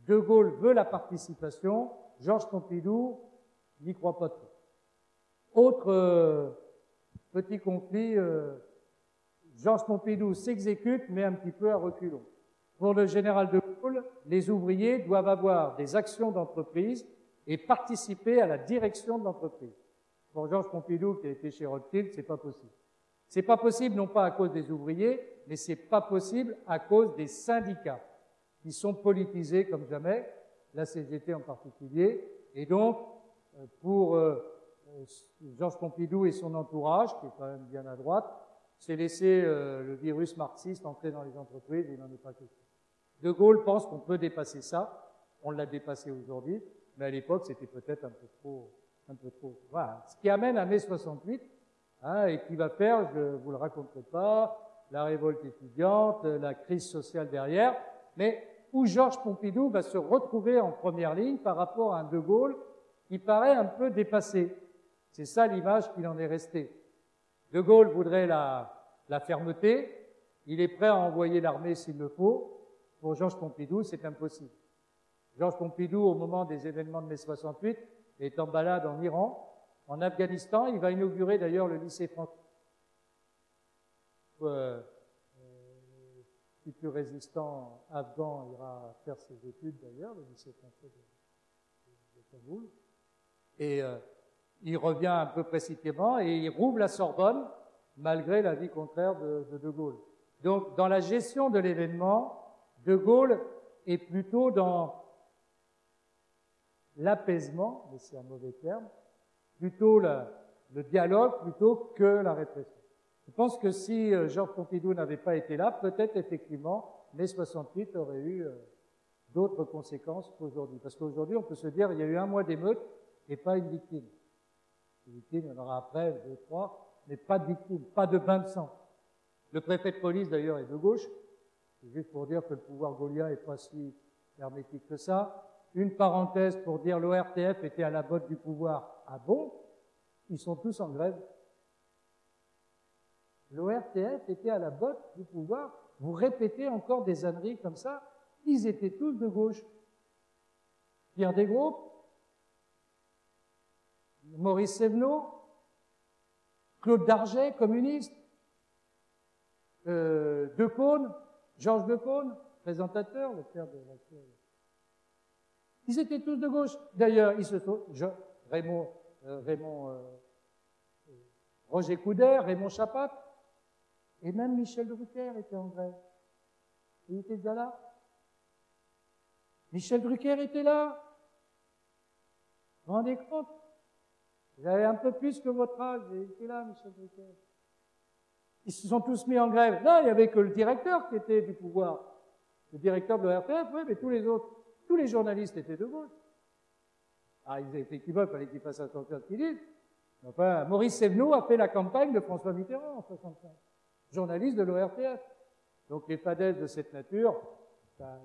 De Gaulle veut la participation, Georges Pompidou n'y croit pas trop. Autre petit conflit, Georges Pompidou s'exécute, mais un petit peu à reculons. Pour le général de Gaulle, les ouvriers doivent avoir des actions d'entreprise et participer à la direction de l'entreprise. Pour Georges Pompidou, qui a été chez Rothschild, c'est pas possible. C'est pas possible non pas à cause des ouvriers, mais c'est pas possible à cause des syndicats, qui sont politisés comme jamais, la CGT en particulier, et donc, pour Georges Pompidou et son entourage, qui est quand même bien à droite, c'est laisser le virus marxiste entrer dans les entreprises et il n'en est pas question. De Gaulle pense qu'on peut dépasser ça, on l'a dépassé aujourd'hui, mais à l'époque c'était peut-être un peu trop. Voilà. Ce qui amène à mai 68, hein, et qui va faire, je ne vous le raconterai pas, la révolte étudiante, la crise sociale derrière, mais où Georges Pompidou va se retrouver en première ligne par rapport à un De Gaulle qui paraît un peu dépassé. C'est ça l'image qu'il en est resté. De Gaulle voudrait la fermeté, il est prêt à envoyer l'armée s'il le faut. Pour Georges Pompidou, c'est impossible. Georges Pompidou, au moment des événements de mai 68, est en balade en Iran, en Afghanistan. Il va inaugurer d'ailleurs le lycée français. Futur résistant afghan ira faire ses études d'ailleurs, le lycée français de Kaboul. Et il revient un peu précipitamment et il rouvre la Sorbonne, malgré l'avis contraire de Gaulle. Donc, dans la gestion de l'événement, De Gaulle est plutôt dans l'apaisement, mais c'est un mauvais terme, plutôt le dialogue plutôt que la répression. Je pense que si Georges Pompidou n'avait pas été là, peut-être effectivement, mai 68 aurait eu d'autres conséquences qu'aujourd'hui. Parce qu'aujourd'hui, on peut se dire, il y a eu un mois d'émeute et pas une victime. Une victime, il y en aura après, 2, 3, mais pas de victime, pas de bain de sang. Le préfet de police, d'ailleurs, est de gauche. C'est juste pour dire que le pouvoir gaullien n'est pas si hermétique que ça. Une parenthèse pour dire l'ORTF était à la botte du pouvoir. Ah bon? Ils sont tous en grève. L'ORTF était à la botte du pouvoir. Vous répétez encore des âneries comme ça. Ils étaient tous de gauche. Pierre Desgroupes, Maurice Sévenot, Claude Darget, communiste, Decaune, Georges Decaune, présentateur, le père de la... Ils étaient tous de gauche. D'ailleurs, ils se sont... Roger Coudert, Raymond Chapat, et même Michel Drucker était en grève. Il était déjà là. Michel Drucker était là. Vous vous rendez compte? J'avais un peu plus que votre âge, il était là, Michel Drucker. Ils se sont tous mis en grève. Non, il n'y avait que le directeur qui était du pouvoir. Le directeur de l'ORTF, oui, mais tous les autres, tous les journalistes étaient de gauche. Ah, effectivement, il fallait qu'ils fassent attention à ce qu'ils disent. Enfin, Maurice Sévenot a fait la campagne de François Mitterrand en 65. Journaliste de l'ORTF. Donc les fadaises de cette nature,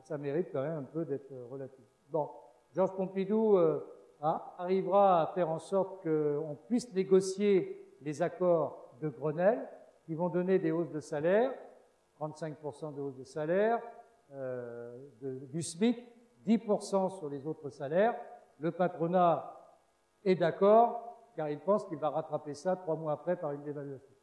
ça mérite quand même un peu d'être relatif. Bon, Georges Pompidou arrivera à faire en sorte qu'on puisse négocier les accords de Grenelle qui vont donner des hausses de salaire, 35% de hausse de salaire, du SMIC, 10% sur les autres salaires. Le patronat est d'accord, car il pense qu'il va rattraper ça 3 mois après par une dévaluation.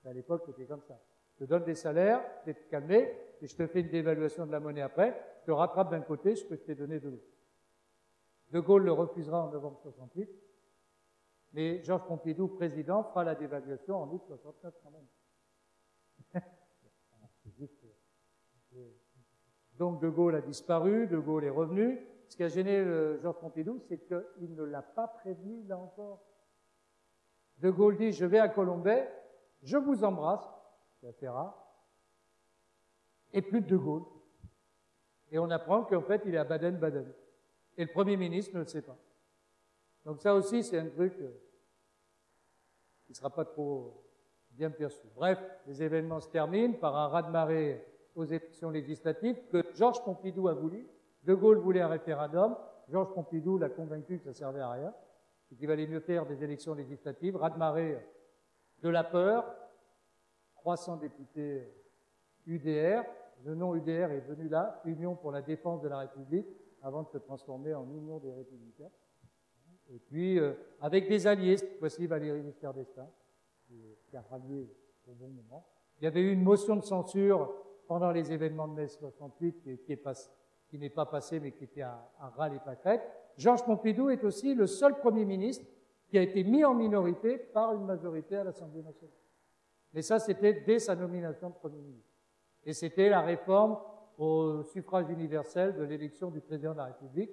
À l'époque, c'était comme ça. Je te donne des salaires, tu es calmé, et je te fais une dévaluation de la monnaie après, je te rattrape d'un côté ce que je t'ai donné de l'autre. De Gaulle le refusera en novembre 68, mais Georges Pompidou, président, fera la dévaluation en août 69 quand même. C'est juste Donc De Gaulle a disparu, De Gaulle est revenu. Ce qui a gêné Georges Pompidou, c'est qu'il ne l'a pas prévenu, là encore. De Gaulle dit, je vais à Colombey, je vous embrasse, c'est assez rare, et plus de Gaulle. Et on apprend qu'en fait, il est à Baden-Baden. Et le Premier ministre ne le sait pas. Donc ça aussi, c'est un truc qui ne sera pas trop bien perçu. Bref, les événements se terminent par un raz-de-marée aux élections législatives que Georges Pompidou a voulu. De Gaulle voulait un référendum. Georges Pompidou l'a convaincu que ça ne servait à rien, et qu'il valait mieux faire des élections législatives. Raz-de-marée de la peur. 300 députés UDR. Le nom UDR est venu là, Union pour la défense de la République, avant de se transformer en Union des Républicains. Et puis, avec des alliés, cette fois-ci Valéry Giscard d'Estaing, qui a rallié au bon moment. Il y avait eu une motion de censure pendant les événements de mai 68 qui n'est pas passée, mais qui était à ras les pâquerettes. Georges Pompidou est aussi le seul Premier ministre qui a été mis en minorité par une majorité à l'Assemblée nationale. Mais ça, c'était dès sa nomination de Premier ministre. Et c'était la réforme au suffrage universel de l'élection du président de la République.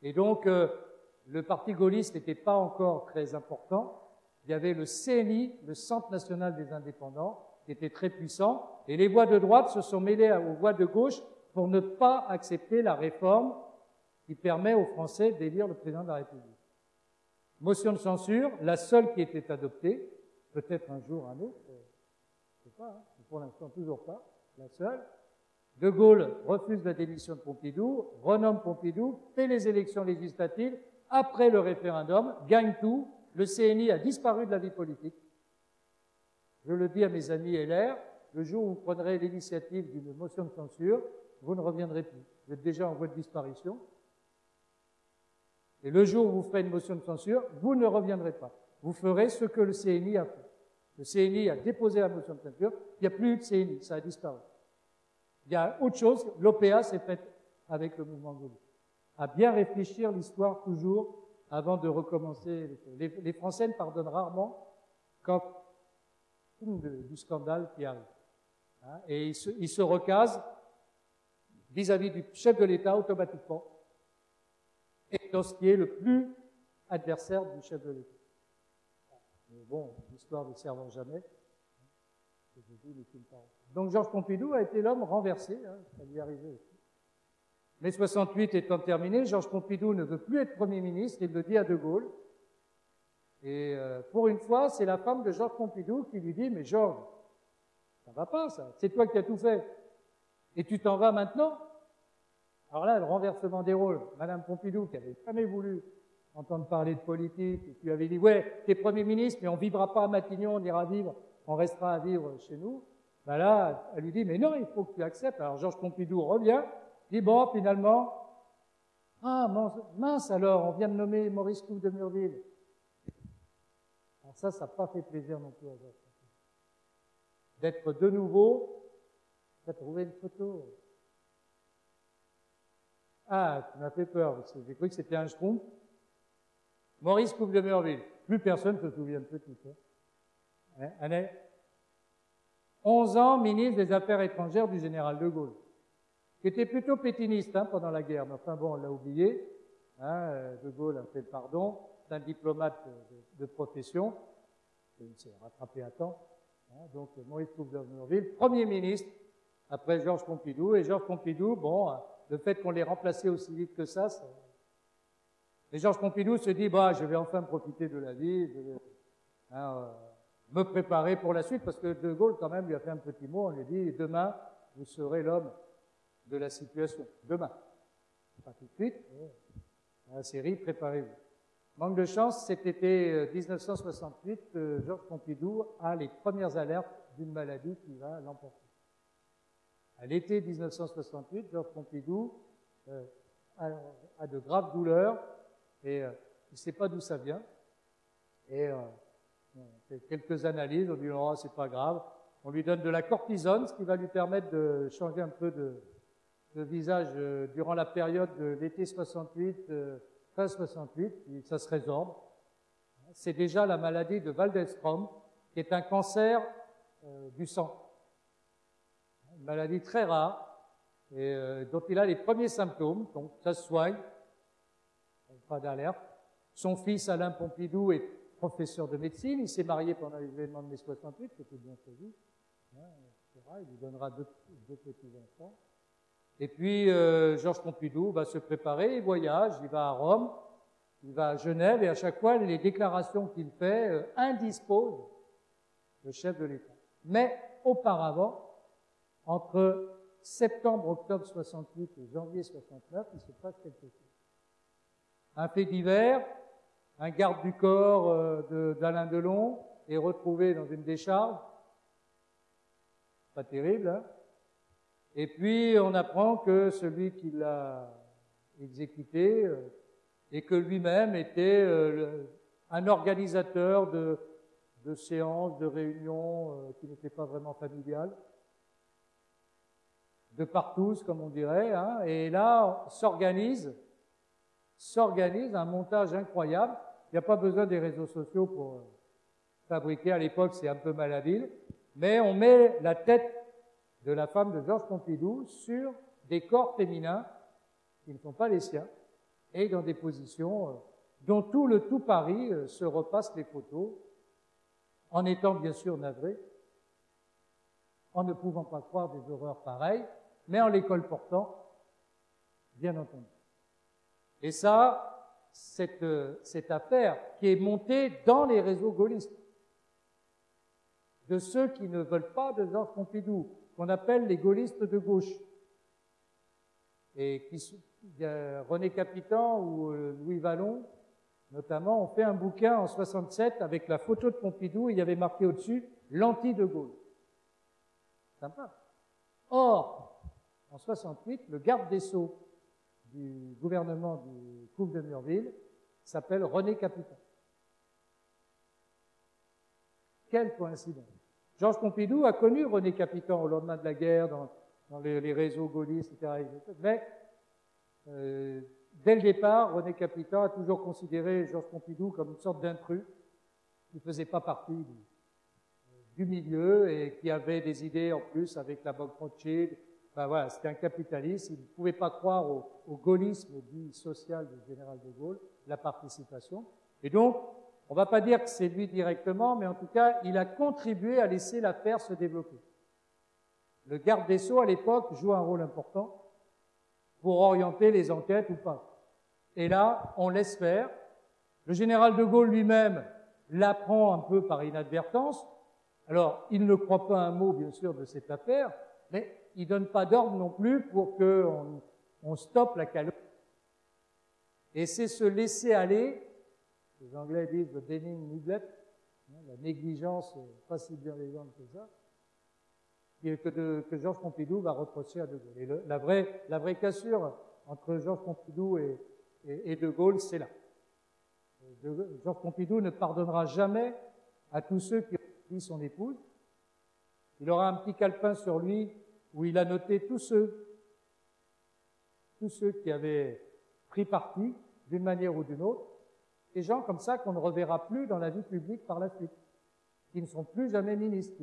Et donc, le parti gaulliste n'était pas encore très important. Il y avait le CNI, le Centre national des indépendants, qui était très puissant. Et les voix de droite se sont mêlées aux voix de gauche pour ne pas accepter la réforme qui permet aux Français d'élire le président de la République. Motion de censure, la seule qui était adoptée, peut-être un jour un autre, je ne sais pas, hein, pour l'instant toujours pas, la seule. De Gaulle refuse la démission de Pompidou, renomme Pompidou, fait les élections législatives, après le référendum, gagne tout, le CNI a disparu de la vie politique. Je le dis à mes amis LR, le jour où vous prendrez l'initiative d'une motion de censure, vous ne reviendrez plus. Vous êtes déjà en voie de disparition. Et le jour où vous ferez une motion de censure, vous ne reviendrez pas. Vous ferez ce que le CNI a fait. Le CNI a déposé la motion de censure, il n'y a plus eu de CNI, ça a disparu. Il y a autre chose, l'OPA s'est faite avec le mouvement gaulliste. À bien réfléchir l'histoire toujours avant de recommencer. Les Français ne pardonnent rarement quand du scandale qui arrive. Hein, et ils se recasent vis-à-vis du chef de l'État automatiquement, et dans ce qui est le plus adversaire du chef de l'État. Mais bon, l'histoire ne servant jamais. Donc Georges Pompidou a été l'homme renversé, hein, ça lui est arrivé aussi. Mai 68 étant terminé, Georges Pompidou ne veut plus être Premier ministre, il le dit à De Gaulle. Et pour une fois, c'est la femme de Georges Pompidou qui lui dit « Mais Georges, ça va pas ça, c'est toi qui as tout fait. Et tu t'en vas maintenant ?» Alors là, le renversement des rôles. Madame Pompidou, qui avait jamais voulu entendre parler de politique, et qui lui avait dit « Ouais, t'es Premier ministre, mais on vivra pas à Matignon, on ira vivre, on restera à vivre chez nous. » Ben là, elle lui dit « Mais non, il faut que tu acceptes. » Alors Georges Pompidou revient, dit « Bon, finalement, ah mince alors, on vient de nommer Maurice Couve de Murville. » Alors ça n'a pas fait plaisir non plus à Georges Pompidou. D'être de nouveau, tu as trouvé une photo. Ah, tu m'as fait peur, parce que j'ai cru que c'était un schtroumpf. Maurice Couve de Murville. Plus personne ne se souvient de tout ça. Hein, elle est 11 ans ministre des Affaires étrangères du général de Gaulle, qui était plutôt pétiniste hein, pendant la guerre, mais enfin bon, on l'a oublié. Hein, de Gaulle a fait le pardon, c'est un diplomate de profession, il s'est rattrapé à temps. Hein, donc Maurice Couve de Murville, Premier ministre, après Georges Pompidou, et Georges Pompidou, bon, le fait qu'on l'ait remplacé aussi vite que ça. Et Georges Pompidou se dit, bah, je vais enfin profiter de la vie, je vais me préparer pour la suite, parce que De Gaulle, quand même, lui a fait un petit mot, on lui dit, demain, vous serez l'homme de la situation. Demain. Pas tout de suite, mais la série, préparez-vous. Manque de chance, cet été 1968, Georges Pompidou a les premières alertes d'une maladie qui va l'emporter. À l'été 1968, Georges Pompidou a de graves douleurs et il ne sait pas d'où ça vient. Et on fait quelques analyses, on dit non, c'est pas grave. On lui donne de la cortisone, ce qui va lui permettre de changer un peu de visage durant la période de l'été 68, 13-68, et ça se résorbe. C'est déjà la maladie de Waldenstrom, qui est un cancer du sang. Une maladie très rare, et dont il a les premiers symptômes, donc ça se soigne, pas d'alerte. Son fils Alain Pompidou est professeur de médecine, il s'est marié pendant les événements de mai 68, c'était bien prévu, hein, etc. Il lui donnera deux petits-enfants. Et puis Georges Pompidou va se préparer, il voyage, il va à Rome, il va à Genève, et à chaque fois, les déclarations qu'il fait indisposent le chef de l'État. Mais auparavant, entre septembre-octobre 68 et janvier 69, il se passe quelque chose. Un fait divers, un garde du corps d'Alain Delon est retrouvé dans une décharge. Pas terrible, hein? Et puis on apprend que celui qui l'a exécuté et que lui-même était un organisateur de séances, de réunions qui n'étaient pas vraiment familiales, de partous, comme on dirait, hein, et là s'organise un montage incroyable. Il n'y a pas besoin des réseaux sociaux pour fabriquer, à l'époque c'est un peu malhabile, mais on met la tête de la femme de Georges Pompidou sur des corps féminins qui ne sont pas les siens, et dans des positions dont tout Paris se repasse les photos, en étant bien sûr navré, en ne pouvant pas croire des horreurs pareilles, mais en les colportant, bien entendu. Et ça, cette affaire qui est montée dans les réseaux gaullistes, de ceux qui ne veulent pas de Georges Pompidou, qu'on appelle les gaullistes de gauche, et René Capitan ou Louis Vallon, notamment, ont fait un bouquin en 67 avec la photo de Pompidou, et il y avait marqué au-dessus « l'anti-de Gaulle ». Sympa. Or, en 68, le garde des Sceaux du gouvernement du couple de Murville s'appelle René Capitan. Quelle coïncidence! Georges Pompidou a connu René Capitan au lendemain de la guerre, dans les réseaux gaullistes, etc. Mais dès le départ, René Capitan a toujours considéré Georges Pompidou comme une sorte d'intrus qui ne faisait pas partie du milieu et qui avait des idées en plus avec la banque Rothschild. Ben voilà, c'était un capitaliste, il ne pouvait pas croire au gaullisme dit social du général de Gaulle, la participation. Et donc, on ne va pas dire que c'est lui directement, mais en tout cas, il a contribué à laisser l'affaire se développer. Le garde des Sceaux, à l'époque, joue un rôle important pour orienter les enquêtes ou pas. Et là, on laisse faire. Le général de Gaulle lui-même l'apprend un peu par inadvertance. Alors, il ne croit pas un mot, bien sûr, de cette affaire, mais il ne donne pas d'ordre non plus pour qu'on stoppe la calomnie. Et c'est se laisser aller. Les Anglais disent le benign neglect, la négligence pas si bienveillante que ça, que Georges Pompidou va reprocher à De Gaulle. Et la vraie cassure entre Georges Pompidou et De Gaulle, c'est là. Georges Pompidou ne pardonnera jamais à tous ceux qui ont tué son épouse. Il aura un petit calepin sur lui où il a noté tous ceux qui avaient pris parti d'une manière ou d'une autre, des gens comme ça qu'on ne reverra plus dans la vie publique par la suite, qui ne sont plus jamais ministres.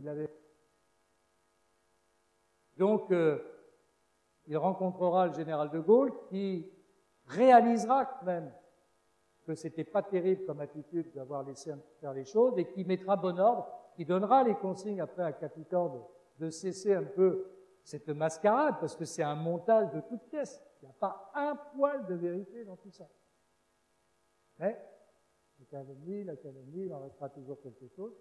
Donc, il rencontrera le général de Gaulle qui réalisera quand même que c'était pas terrible comme attitude d'avoir laissé faire les choses et qui mettra bon ordre, qui donnera les consignes après à Capitan de cesser un peu cette mascarade, parce que c'est un montage de toutes pièces. Il n'y a pas un poil de vérité dans tout ça. Mais la calomnie, il en restera toujours quelque chose.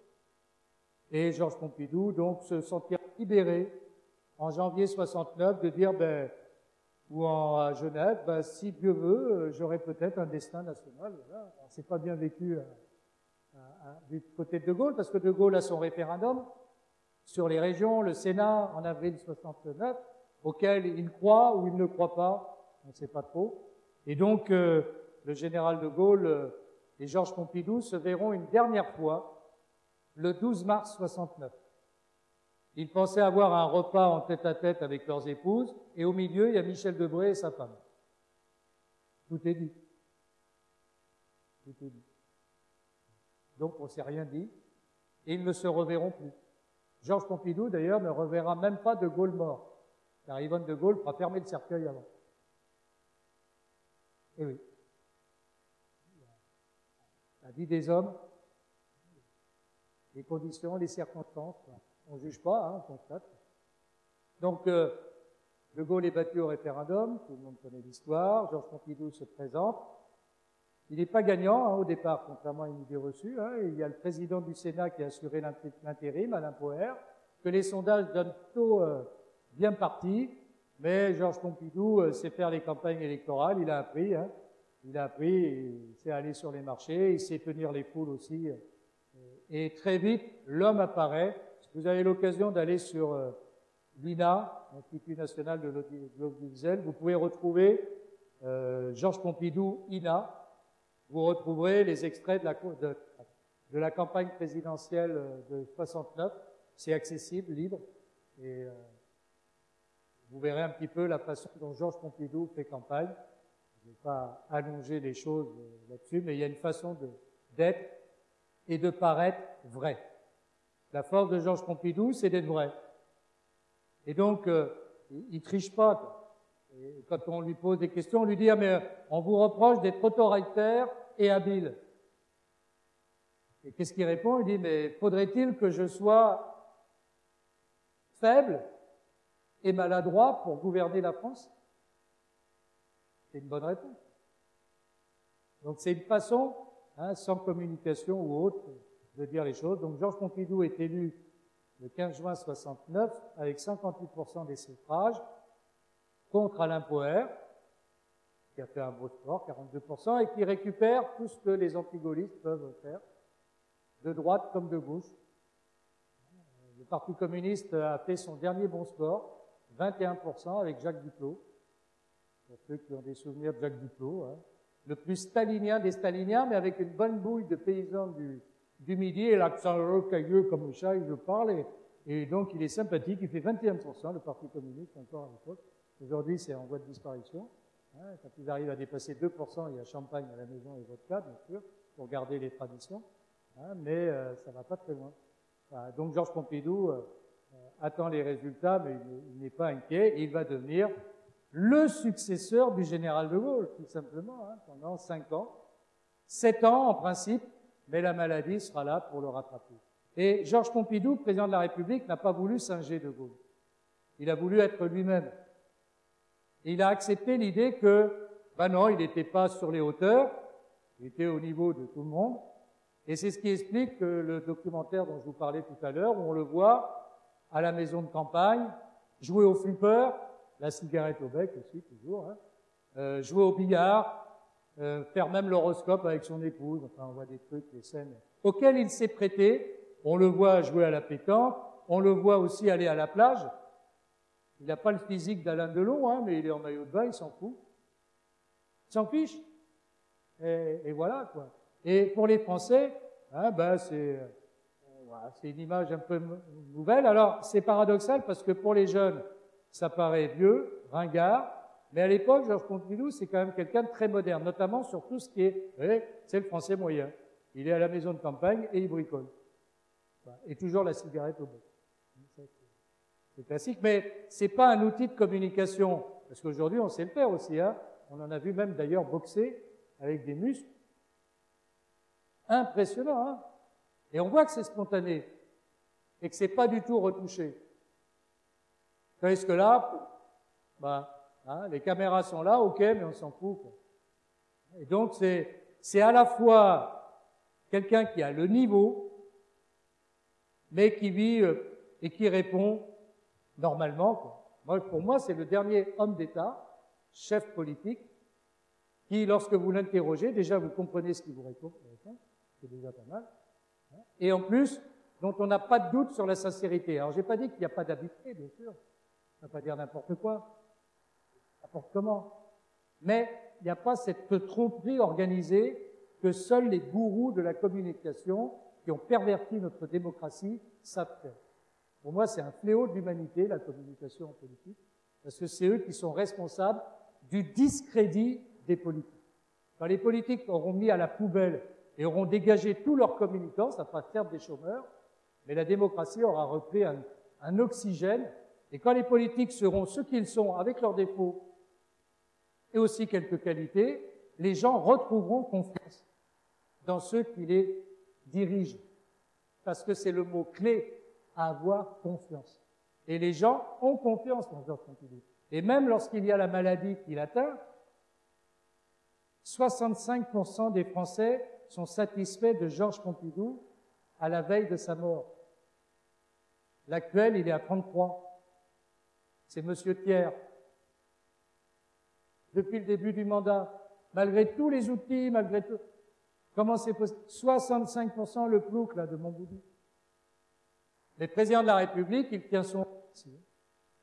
Et Georges Pompidou, donc, se sentir libéré en janvier 69 de dire, ou à Genève, si Dieu veut, j'aurai peut-être un destin national. Voilà. C'est pas bien vécu du côté de Gaulle, parce que De Gaulle a son référendum sur les régions, le Sénat en avril 69, auquel il croit ou il ne croit pas, on ne sait pas trop. Et donc, le général de Gaulle et Georges Pompidou se verront une dernière fois le 12 mars 69. Ils pensaient avoir un repas en tête-à-tête avec leurs épouses, et au milieu, il y a Michel Debré et sa femme. Tout est dit. Tout est dit. Donc, on ne s'est rien dit, et ils ne se reverront plus. Georges Pompidou, d'ailleurs, ne reverra même pas De Gaulle mort. car Yvonne de Gaulle fera fermer le cercueil avant. Et oui. La vie des hommes, les conditions, les circonstances, on ne juge pas, hein, on constate. Donc, de Gaulle est battu au référendum, tout le monde connaît l'histoire, Georges Pompidou se présente. Il n'est pas gagnant hein, au départ, contrairement à une idée reçue. Hein. Il y a le président du Sénat qui a assuré l'intérim, Alain Poher, que les sondages donnent plutôt bien parti, mais Georges Pompidou sait faire les campagnes électorales, il a appris, hein. Il a appris, il sait aller sur les marchés, il sait tenir les foules aussi. Et très vite, l'homme apparaît. Si vous avez l'occasion d'aller sur l'INA, l'Institut National de l'Audiovisuel, vous pouvez retrouver Georges Pompidou, INA. Vous retrouverez les extraits de la campagne présidentielle de 69. C'est accessible, libre. Et vous verrez un petit peu la façon dont Georges Pompidou fait campagne. Je ne vais pas allonger les choses là-dessus, mais il y a une façon d'être et de paraître vrai. La force de Georges Pompidou, c'est d'être vrai. Et donc, il triche pas, quoi. Et quand on lui pose des questions, on lui dit « Ah, mais on vous reproche d'être autoritaire et habile. » Et qu'est-ce qu'il répond? Il dit « Mais faudrait-il que je sois faible et maladroit pour gouverner la France ?» C'est une bonne réponse. Donc c'est une façon, hein, sans communication ou autre, de dire les choses. Donc Georges Pompidou est élu le 15 juin 69 avec 58% des suffrages contre Alain Poher, qui a fait un beau score, 42%, et qui récupère tout ce que les antigaullistes peuvent faire, de droite comme de gauche. Le Parti communiste a fait son dernier bon score, 21% avec Jacques Duclos. Pour ceux qui ont des souvenirs de Jacques Duclos, hein. Le plus stalinien des staliniens, mais avec une bonne bouille de paysans du Midi, et l'accent rocailleux comme le chat, il le parle, et donc il est sympathique, il fait 21%, le Parti communiste encore à l'époque. Aujourd'hui, c'est en voie de disparition. Hein. Quand ils arrivent à dépasser 2%, il y a champagne à la maison et vodka, bien sûr, pour garder les traditions, hein, mais ça va pas très loin. Voilà. Donc Georges Pompidou attend les résultats, mais il n'est pas inquiet, et il va devenir le successeur du général de Gaulle, tout simplement, hein, pendant 5 ans. 7 ans, en principe, mais la maladie sera là pour le rattraper. Et Georges Pompidou, président de la République, n'a pas voulu singer de Gaulle. Il a voulu être lui-même. Et il a accepté l'idée que, ben non, il n'était pas sur les hauteurs, il était au niveau de tout le monde. Et c'est ce qui explique que le documentaire dont je vous parlais tout à l'heure, où on le voit à la maison de campagne, jouer au flipper, la cigarette au bec aussi, toujours, hein, jouer au billard, faire même l'horoscope avec son épouse, enfin on voit des trucs, des scènes auxquelles il s'est prêté. On le voit jouer à la pétanque, on le voit aussi aller à la plage. Il n'a pas le physique d'Alain Delon, hein, mais il est en maillot de bain, il s'en fout. Il s'en fiche. Et voilà, quoi. Et pour les Français, hein, ben voilà, c'est une image un peu nouvelle. Alors, c'est paradoxal parce que pour les jeunes, ça paraît vieux, ringard, mais à l'époque, Georges Pompidou, c'est quand même quelqu'un de très moderne, notamment sur tout ce qui est, c'est le français moyen. Il est à la maison de campagne et il bricole. Et toujours la cigarette au bout. C'est classique, mais c'est pas un outil de communication, parce qu'aujourd'hui, on sait le faire aussi, hein. On en a vu même d'ailleurs boxer avec des muscles. Impressionnant, hein. Et on voit que c'est spontané, et que c'est pas du tout retouché. Tandis que là, hein, les caméras sont là, ok, mais on s'en fout, quoi. Et donc, c'est à la fois quelqu'un qui a le niveau, mais qui vit et qui répond normalement, quoi. Pour moi, c'est le dernier homme d'État, chef politique, qui, lorsque vous l'interrogez, déjà vous comprenez ce qu'il vous répond, c'est déjà pas mal, hein, et en plus, dont on n'a pas de doute sur la sincérité. Alors, j'ai pas dit qu'il n'y a pas d'habitude, bien sûr. On ne va pas dire n'importe quoi, n'importe comment. Mais il n'y a pas cette tromperie organisée que seuls les gourous de la communication qui ont perverti notre démocratie savent faire. Pour moi, c'est un fléau de l'humanité, la communication en politique, parce que c'est eux qui sont responsables du discrédit des politiques. Quand les politiques auront mis à la poubelle et auront dégagé tous leurs communicants, ça fera faire des chômeurs, mais la démocratie aura repris un oxygène Et quand les politiques seront ce qu'ils sont, avec leurs défauts et aussi quelques qualités, les gens retrouveront confiance dans ceux qui les dirigent. Parce que c'est le mot clé, à avoir confiance. Et les gens ont confiance dans Georges Pompidou. Et même lorsqu'il y a la maladie qui l'atteint, 65% des Français sont satisfaits de Georges Pompidou à la veille de sa mort. L'actuel, il est à 33. C'est Monsieur Thiers. Depuis le début du mandat, malgré tous les outils, malgré tout, comment c'est possible? 65% le plouc, là, de Montboudou. Le président de la République, il tient son ici.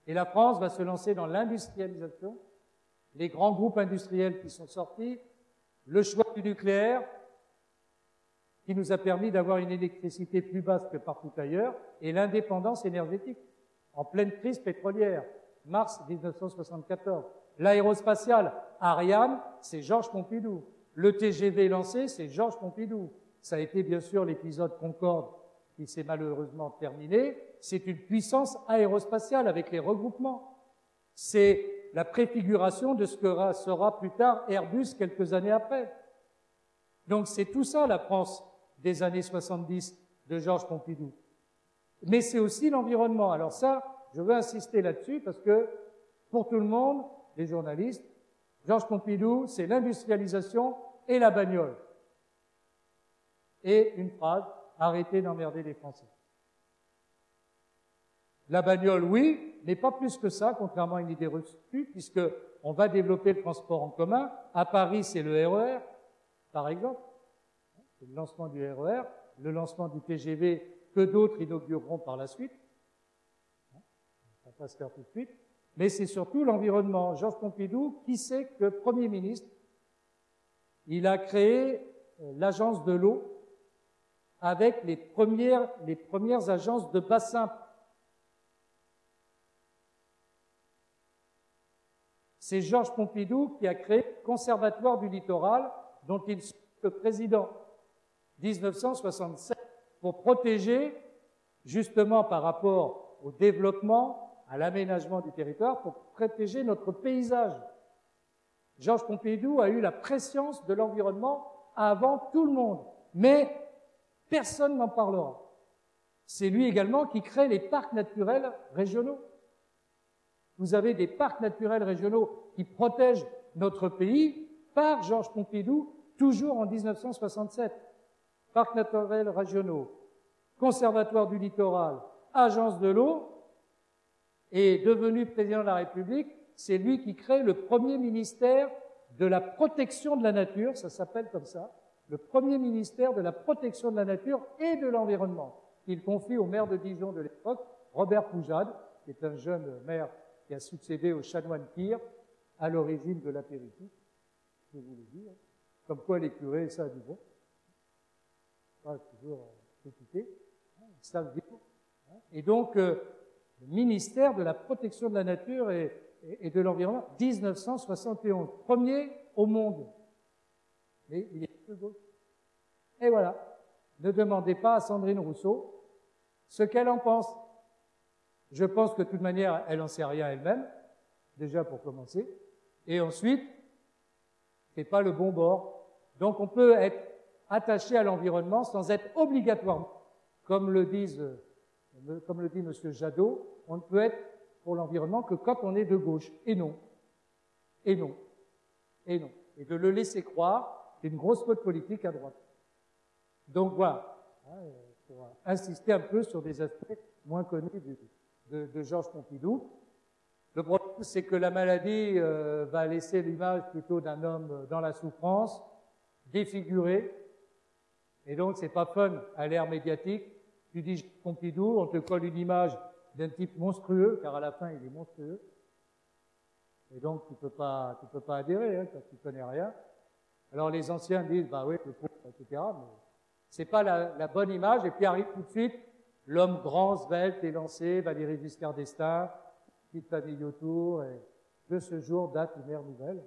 Et la France va se lancer dans l'industrialisation, les grands groupes industriels qui sont sortis, le choix du nucléaire, qui nous a permis d'avoir une électricité plus basse que partout ailleurs, et l'indépendance énergétique, en pleine crise pétrolière, mars 1974. L'aérospatiale, Ariane, c'est Georges Pompidou. Le TGV lancé, c'est Georges Pompidou. Ça a été bien sûr l'épisode Concorde qui s'est malheureusement terminé. C'est une puissance aérospatiale avec les regroupements. C'est la préfiguration de ce que sera plus tard Airbus quelques années après. Donc c'est tout ça la France des années 70 de Georges Pompidou. Mais c'est aussi l'environnement. Alors ça, je veux insister là-dessus parce que pour tout le monde, les journalistes, Georges Pompidou, c'est l'industrialisation et la bagnole. Et une phrase, arrêtez d'emmerder les Français. La bagnole, oui, mais pas plus que ça, contrairement à une idée reçue, puisque on va développer le transport en commun. À Paris, c'est le RER, par exemple. C'est le lancement du RER, le lancement du TGV que d'autres inaugureront par la suite. On va pas se faire tout de suite. Mais c'est surtout l'environnement. Georges Pompidou, qui sait que Premier ministre, il a créé l'agence de l'eau avec les premières agences de bassin. C'est Georges Pompidou qui a créé le Conservatoire du littoral, dont il est le président, 1967, pour protéger, justement par rapport au développement, à l'aménagement du territoire, pour protéger notre paysage. Georges Pompidou a eu la prescience de l'environnement avant tout le monde, mais personne n'en parlera. C'est lui également qui crée les parcs naturels régionaux. Vous avez des parcs naturels régionaux qui protègent notre pays par Georges Pompidou, toujours en 1967. Parcs naturels régionaux, Conservatoire du littoral, Agence de l'eau, et devenu président de la République, c'est lui qui crée le premier ministère de la protection de la nature, ça s'appelle comme ça, le premier ministère de la protection de la nature et de l'environnement, qu'il confie au maire de Dijon de l'époque, Robert Poujade, qui est un jeune maire qui a succédé au chanoine Kir, à l'origine de l'apéritif, je vous le dis, hein. Comme quoi les curés, ça a du bon. Pas toujours critiqué, hein, ils savent vivre. Hein. Et donc, le ministère de la protection de la nature et de l'environnement, 1971, premier au monde. Mais il est de gauche. Et voilà. Ne demandez pas à Sandrine Rousseau ce qu'elle en pense. Je pense que de toute manière, elle n'en sait rien elle-même, déjà pour commencer. Et ensuite, c'est pas le bon bord. Donc on peut être attaché à l'environnement sans être obligatoirement, comme le dit Monsieur Jadot, on ne peut être pour l'environnement que quand on est de gauche. Et non. Et non. Et non. Et de le laisser croire, c'est une grosse faute politique à droite. Donc voilà, pour insister un peu sur des aspects moins connus de Georges Pompidou. Le problème, c'est que la maladie va laisser l'image plutôt d'un homme dans la souffrance, défiguré, et donc c'est pas fun à l'ère médiatique. Tu dis Pompidou, on te colle une image d'un type monstrueux, car à la fin il est monstrueux, et donc tu peux pas adhérer, hein, quand tu connais rien. Alors les anciens disent, bah oui, le pauvre, etc., mais c'est pas la bonne image, et puis arrive tout de suite l'homme grand, svelte, élancé, Valéry Giscard d'Estaing, petite famille autour, et de ce jour date une ère nouvelle.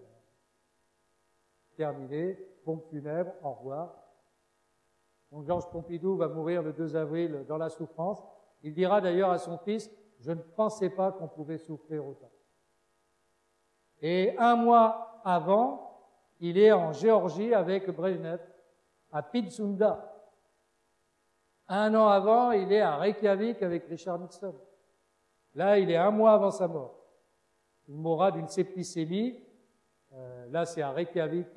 Terminé, pompe funèbre, au revoir. Donc Georges Pompidou va mourir le 2 avril dans la souffrance. Il dira d'ailleurs à son fils, Je ne pensais pas qu'on pouvait souffrir autant. Et un mois avant, il est en Géorgie avec Brejnev, à Pitsunda. Un an avant, il est à Reykjavik avec Richard Nixon. Là, il est un mois avant sa mort. Il mourra d'une septicémie. Là, c'est à Reykjavik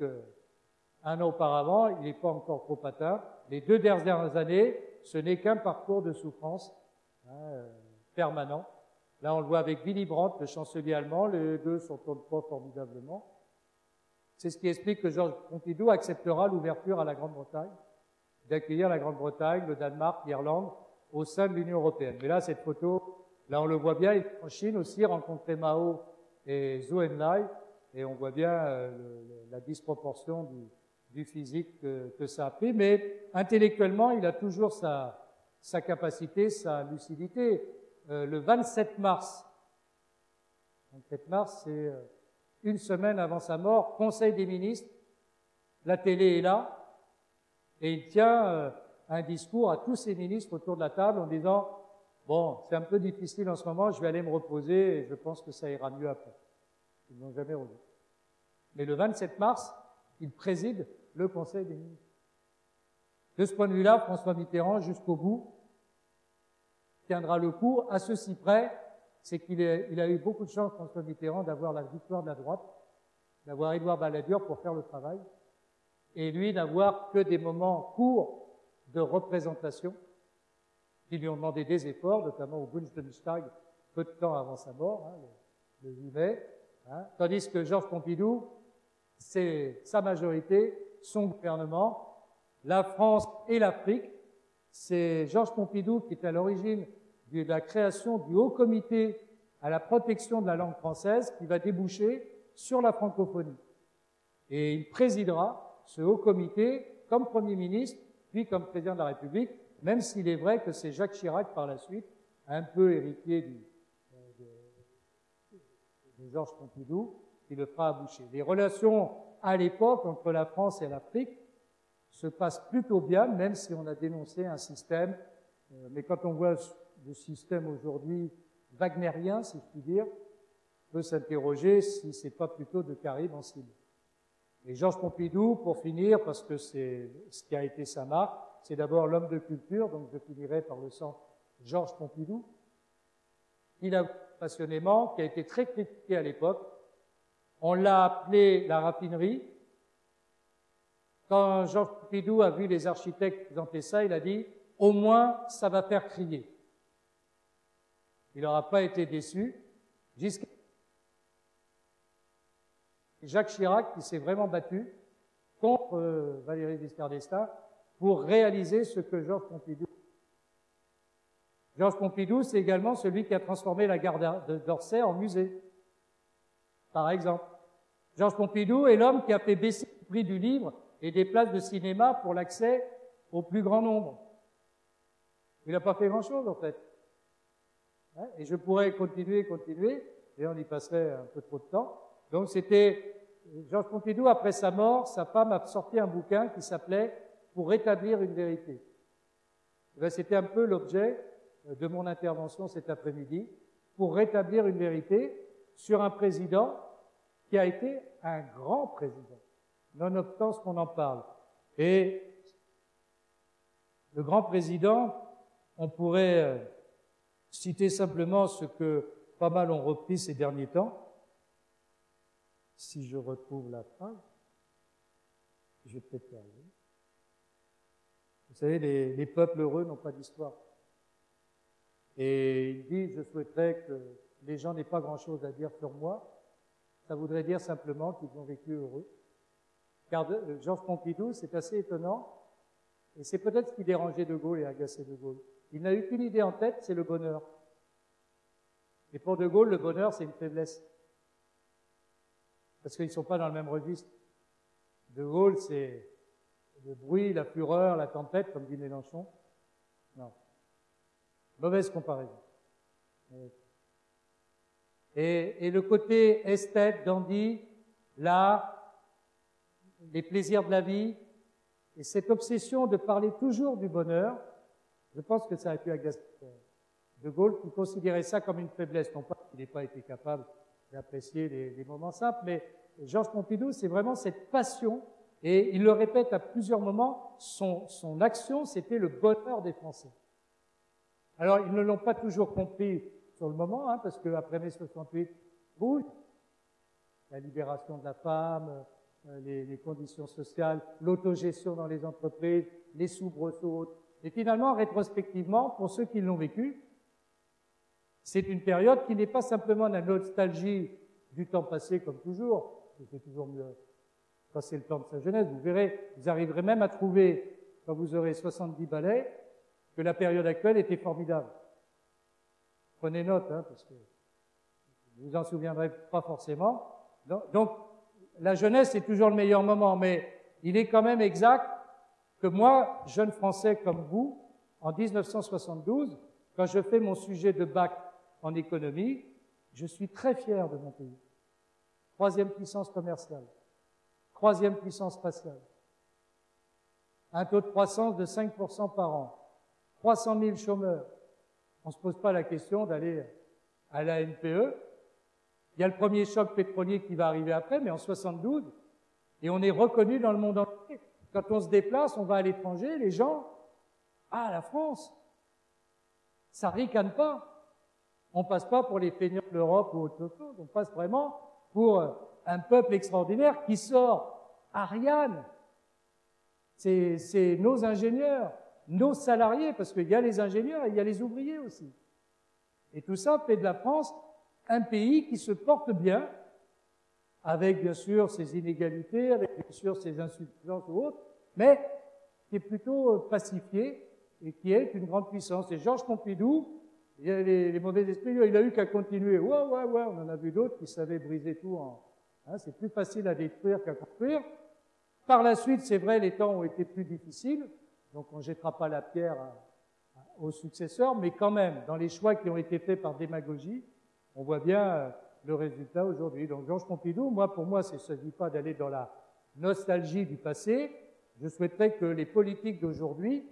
un an auparavant. Il n'est pas encore trop atteint. Les 2 dernières années, ce n'est qu'un parcours de souffrance permanent. Là, on le voit avec Willy Brandt, le chancelier allemand. Les deux s'entendent pas formidablement. C'est ce qui explique que Georges Pompidou acceptera l'ouverture à la Grande-Bretagne, d'accueillir la Grande-Bretagne, le Danemark, l'Irlande au sein de l'Union européenne. Mais là, cette photo, là, on le voit bien, il est en Chine aussi, rencontrer Mao et Zhou Enlai, et on voit bien la disproportion du physique que ça a pris. Mais intellectuellement, il a toujours sa capacité, sa lucidité. Le 27 mars, c'est une semaine avant sa mort, Conseil des ministres, la télé est là, et il tient un discours à tous ses ministres autour de la table en disant « Bon, c'est un peu difficile en ce moment, je vais aller me reposer et je pense que ça ira mieux après. » Ils n'ont jamais revu. Mais le 27 mars, il préside le Conseil des ministres. De ce point de vue-là, François Mitterrand, jusqu'au bout, tiendra le coup, à ceci près, c'est qu'il a eu beaucoup de chance, François Mitterrand, d'avoir la victoire de la droite, d'avoir Édouard Balladur pour faire le travail, et lui d'avoir que des moments courts de représentation qui lui ont demandé des efforts, notamment au Bundestag, peu de temps avant sa mort, le 8 mai, tandis que Georges Pompidou, c'est sa majorité, son gouvernement, la France et l'Afrique. C'est Georges Pompidou qui est à l'origine de la création du Haut Comité à la protection de la langue française qui va déboucher sur la francophonie. Et il présidera ce Haut Comité comme Premier ministre, puis comme Président de la République, même s'il est vrai que c'est Jacques Chirac par la suite, un peu héritier de Georges Pompidou, qui le fera aboucher. Les relations à l'époque entre la France et l'Afrique se passent plutôt bien, même si on a dénoncé un système, mais quand on voit le système aujourd'hui wagnérien, si je puis dire, on peut s'interroger si c'est pas plutôt de Caraïbes en cible. Et Georges Pompidou, pour finir, parce que c'est ce qui a été sa marque, c'est d'abord l'homme de culture, donc je finirai par le centre Georges Pompidou. Il a passionnément, qui a été très critiqué à l'époque. On l'a appelé la raffinerie. Quand Georges Pompidou a vu les architectes présenter ça, il a dit « au moins, ça va faire crier ». Il n'aura pas été déçu. Jusqu'à Jacques Chirac, qui s'est vraiment battu contre Valéry Giscard d'Estaing pour réaliser ce que Georges Pompidou. Georges Pompidou, c'est également celui qui a transformé la gare d'Orsay en musée, par exemple. Georges Pompidou est l'homme qui a fait baisser le prix du livre et des places de cinéma pour l'accès au plus grand nombre. Il n'a pas fait grand-chose, en fait. Et je pourrais continuer, et on y passerait un peu trop de temps. Donc c'était Georges Pompidou, après sa mort, sa femme a sorti un bouquin qui s'appelait « Pour rétablir une vérité ». C'était un peu l'objet de mon intervention cet après-midi, pour rétablir une vérité sur un président qui a été un grand président, nonobstant ce qu'on en parle. Et le grand président, on pourrait citer simplement ce que pas mal ont repris ces derniers temps. Si je retrouve la phrase, je vais peut-être y arriver. Vous savez, les peuples heureux n'ont pas d'histoire. Et il dit, je souhaiterais que les gens n'aient pas grand-chose à dire sur moi. Ça voudrait dire simplement qu'ils ont vécu heureux. Car Georges Pompidou, c'est assez étonnant, et c'est peut-être ce qui dérangeait De Gaulle et agaçait De Gaulle. Il n'a eu qu'une idée en tête, c'est le bonheur. Et pour De Gaulle, le bonheur, c'est une faiblesse. Parce qu'ils ne sont pas dans le même registre. De Gaulle, c'est le bruit, la fureur, la tempête, comme dit Mélenchon. Non. Mauvaise comparaison. Et le côté esthète, dandy, l'art, les plaisirs de la vie, et cette obsession de parler toujours du bonheur, je pense que ça a pu agacer De Gaulle qui considérait ça comme une faiblesse, non pas qu'il n'ait pas été capable d'apprécier les moments simples, mais Georges Pompidou, c'est vraiment cette passion, et il le répète à plusieurs moments, son action, c'était le bonheur des Français. Alors, ils ne l'ont pas toujours compris sur le moment, hein, parce qu'après mai 68, bouge, la libération de la femme, les conditions sociales, l'autogestion dans les entreprises, les soubresauts. Et finalement, rétrospectivement, pour ceux qui l'ont vécu, c'est une période qui n'est pas simplement la nostalgie du temps passé comme toujours, c'est toujours mieux passer le temps de sa jeunesse. Vous verrez, vous arriverez même à trouver, quand vous aurez 70 balais, que la période actuelle était formidable. Prenez note, hein, parce que vous en souviendrez pas forcément. Donc, la jeunesse est toujours le meilleur moment, mais il est quand même exact que moi, jeune Français comme vous, en 1972, quand je fais mon sujet de bac en économie, je suis très fier de mon pays. 3e puissance commerciale, 3e puissance spatiale, un taux de croissance de 5% par an, 300 000 chômeurs. On ne se pose pas la question d'aller à la NPE. Il y a le premier choc pétrolier qui va arriver après, mais en 72, et on est reconnu dans le monde entier. Quand on se déplace, on va à l'étranger, les gens, ah, la France, ça ricane pas. On passe pas pour les feignants de l'Europe ou autre chose, on passe vraiment pour un peuple extraordinaire qui sort Ariane. C'est nos ingénieurs, nos salariés, parce qu'il y a les ingénieurs et il y a les ouvriers aussi. Et tout ça fait de la France un pays qui se porte bien, avec bien sûr ses inégalités, avec bien sûr ses insuffisances ou autres, mais qui est plutôt pacifié et qui est une grande puissance. Et Georges Pompidou, il y a les mauvais esprits, il a eu qu'à continuer. Ouais, on en a vu d'autres qui savaient briser tout en... Hein, c'est plus facile à détruire qu'à construire. Par la suite, c'est vrai, les temps ont été plus difficiles, donc on ne jettera pas la pierre aux successeurs, mais quand même, dans les choix qui ont été faits par démagogie, on voit bien le résultat aujourd'hui. Donc Georges Pompidou, pour moi, il ne s'agit pas d'aller dans la nostalgie du passé. Je souhaiterais que les politiques d'aujourd'hui,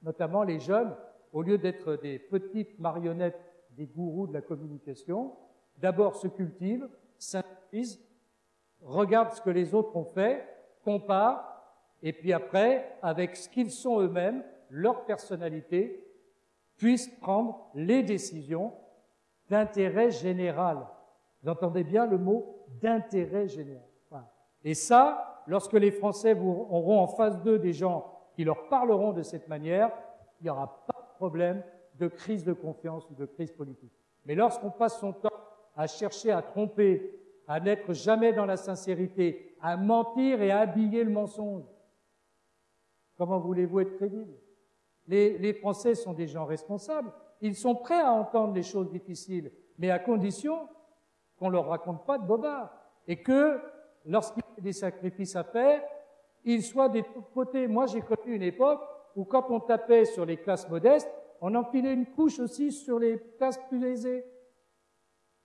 notamment les jeunes, au lieu d'être des petites marionnettes des gourous de la communication, d'abord se cultivent, s'instruisent, regardent ce que les autres ont fait, comparent, et puis après, avec ce qu'ils sont eux-mêmes, leur personnalité, puissent prendre les décisions d'intérêt général. Vous entendez bien le mot d'intérêt général. Voilà. Et ça, lorsque les Français auront en face d'eux des gens qui leur parleront de cette manière, il n'y aura pas de problème de crise de confiance ou de crise politique. Mais lorsqu'on passe son temps à chercher à tromper, à n'être jamais dans la sincérité, à mentir et à habiller le mensonge, comment voulez-vous être crédible? Les Français sont des gens responsables. Ils sont prêts à entendre les choses difficiles, mais à condition qu'on ne leur raconte pas de bobards. Et que, lorsqu'il y a des sacrifices à faire, ils soient des côtés. Moi, j'ai connu une époque où quand on tapait sur les classes modestes, on enfilait une couche aussi sur les classes plus aisées.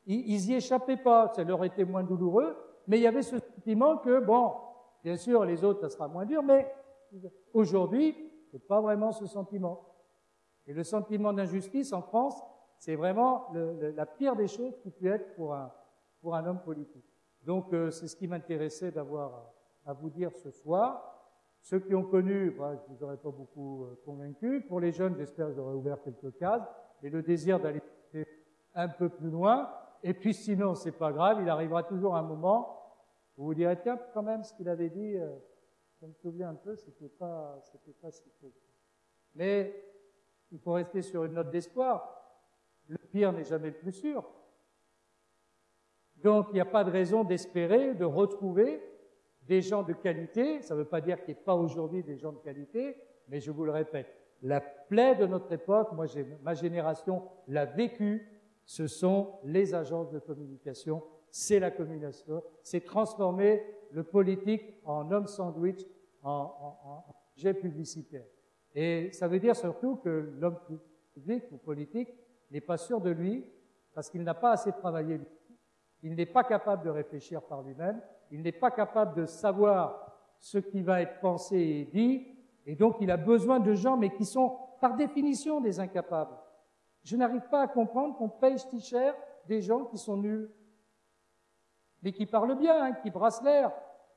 Ils y échappaient pas, ça leur était moins douloureux, mais il y avait ce sentiment que, bon, bien sûr, les autres, ça sera moins dur, mais aujourd'hui, c'est pas vraiment ce sentiment. Et le sentiment d'injustice en France, c'est vraiment la pire des choses qui peut être pour un homme politique. Donc, c'est ce qui m'intéressait d'avoir à vous dire ce soir. Ceux qui ont connu, je ne vous aurais pas beaucoup convaincu. Pour les jeunes, j'espère que j'aurai ouvert quelques cases. Et le désir d'aller un peu plus loin. Et puis sinon, c'est pas grave, il arrivera toujours un moment où vous direz, tiens, quand même, ce qu'il avait dit, je me souviens un peu, c'était pas si faux. Mais il faut rester sur une note d'espoir. Le pire n'est jamais le plus sûr. Donc, il n'y a pas de raison d'espérer, de retrouver des gens de qualité. Ça ne veut pas dire qu'il n'y ait pas aujourd'hui des gens de qualité, mais je vous le répète, la plaie de notre époque, ma génération l'a vécu, ce sont les agences de communication, c'est la communication, c'est transformer le politique en homme sandwich, en objet publicitaire. Et ça veut dire surtout que l'homme public ou politique n'est pas sûr de lui parce qu'il n'a pas assez travaillé. Il n'est pas capable de réfléchir par lui-même, il n'est pas capable de savoir ce qui va être pensé et dit, et donc il a besoin de gens, mais qui sont par définition des incapables. Je n'arrive pas à comprendre qu'on paye si cher des gens qui sont nuls. Mais qui parlent bien, hein, qui brassent l'air.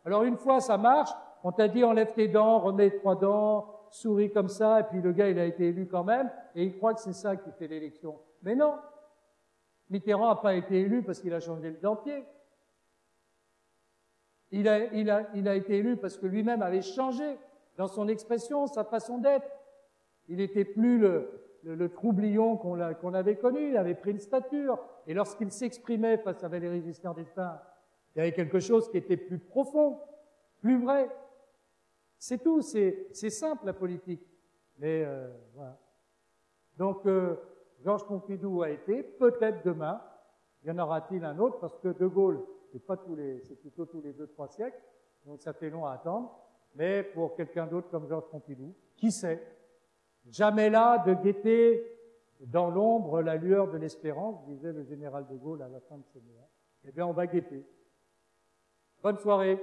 Alors une fois, ça marche, on t'a dit enlève tes dents, remets 3 dents, souris comme ça, et puis le gars, il a été élu quand même, et il croit que c'est ça qui fait l'élection. Mais non. Mitterrand n'a pas été élu parce qu'il a changé le dentier. Il a été élu parce que lui-même avait changé dans son expression, sa façon d'être. Il n'était plus le troublion qu'on avait connu, il avait pris une stature. Et lorsqu'il s'exprimait face à Valéry Giscard d'Estaing, il y avait quelque chose qui était plus profond, plus vrai. C'est tout, c'est simple la politique. Mais voilà. Donc Georges Pompidou a été, peut-être demain, y en aura-t-il un autre, parce que De Gaulle, c'est plutôt tous les 2-3 siècles, donc ça fait long à attendre. Mais pour quelqu'un d'autre comme Georges Pompidou, qui sait? Jamais là de guetter dans l'ombre la lueur de l'espérance, disait le général de Gaulle à la fin de ses mots. Eh bien, on va guetter. Bonne soirée.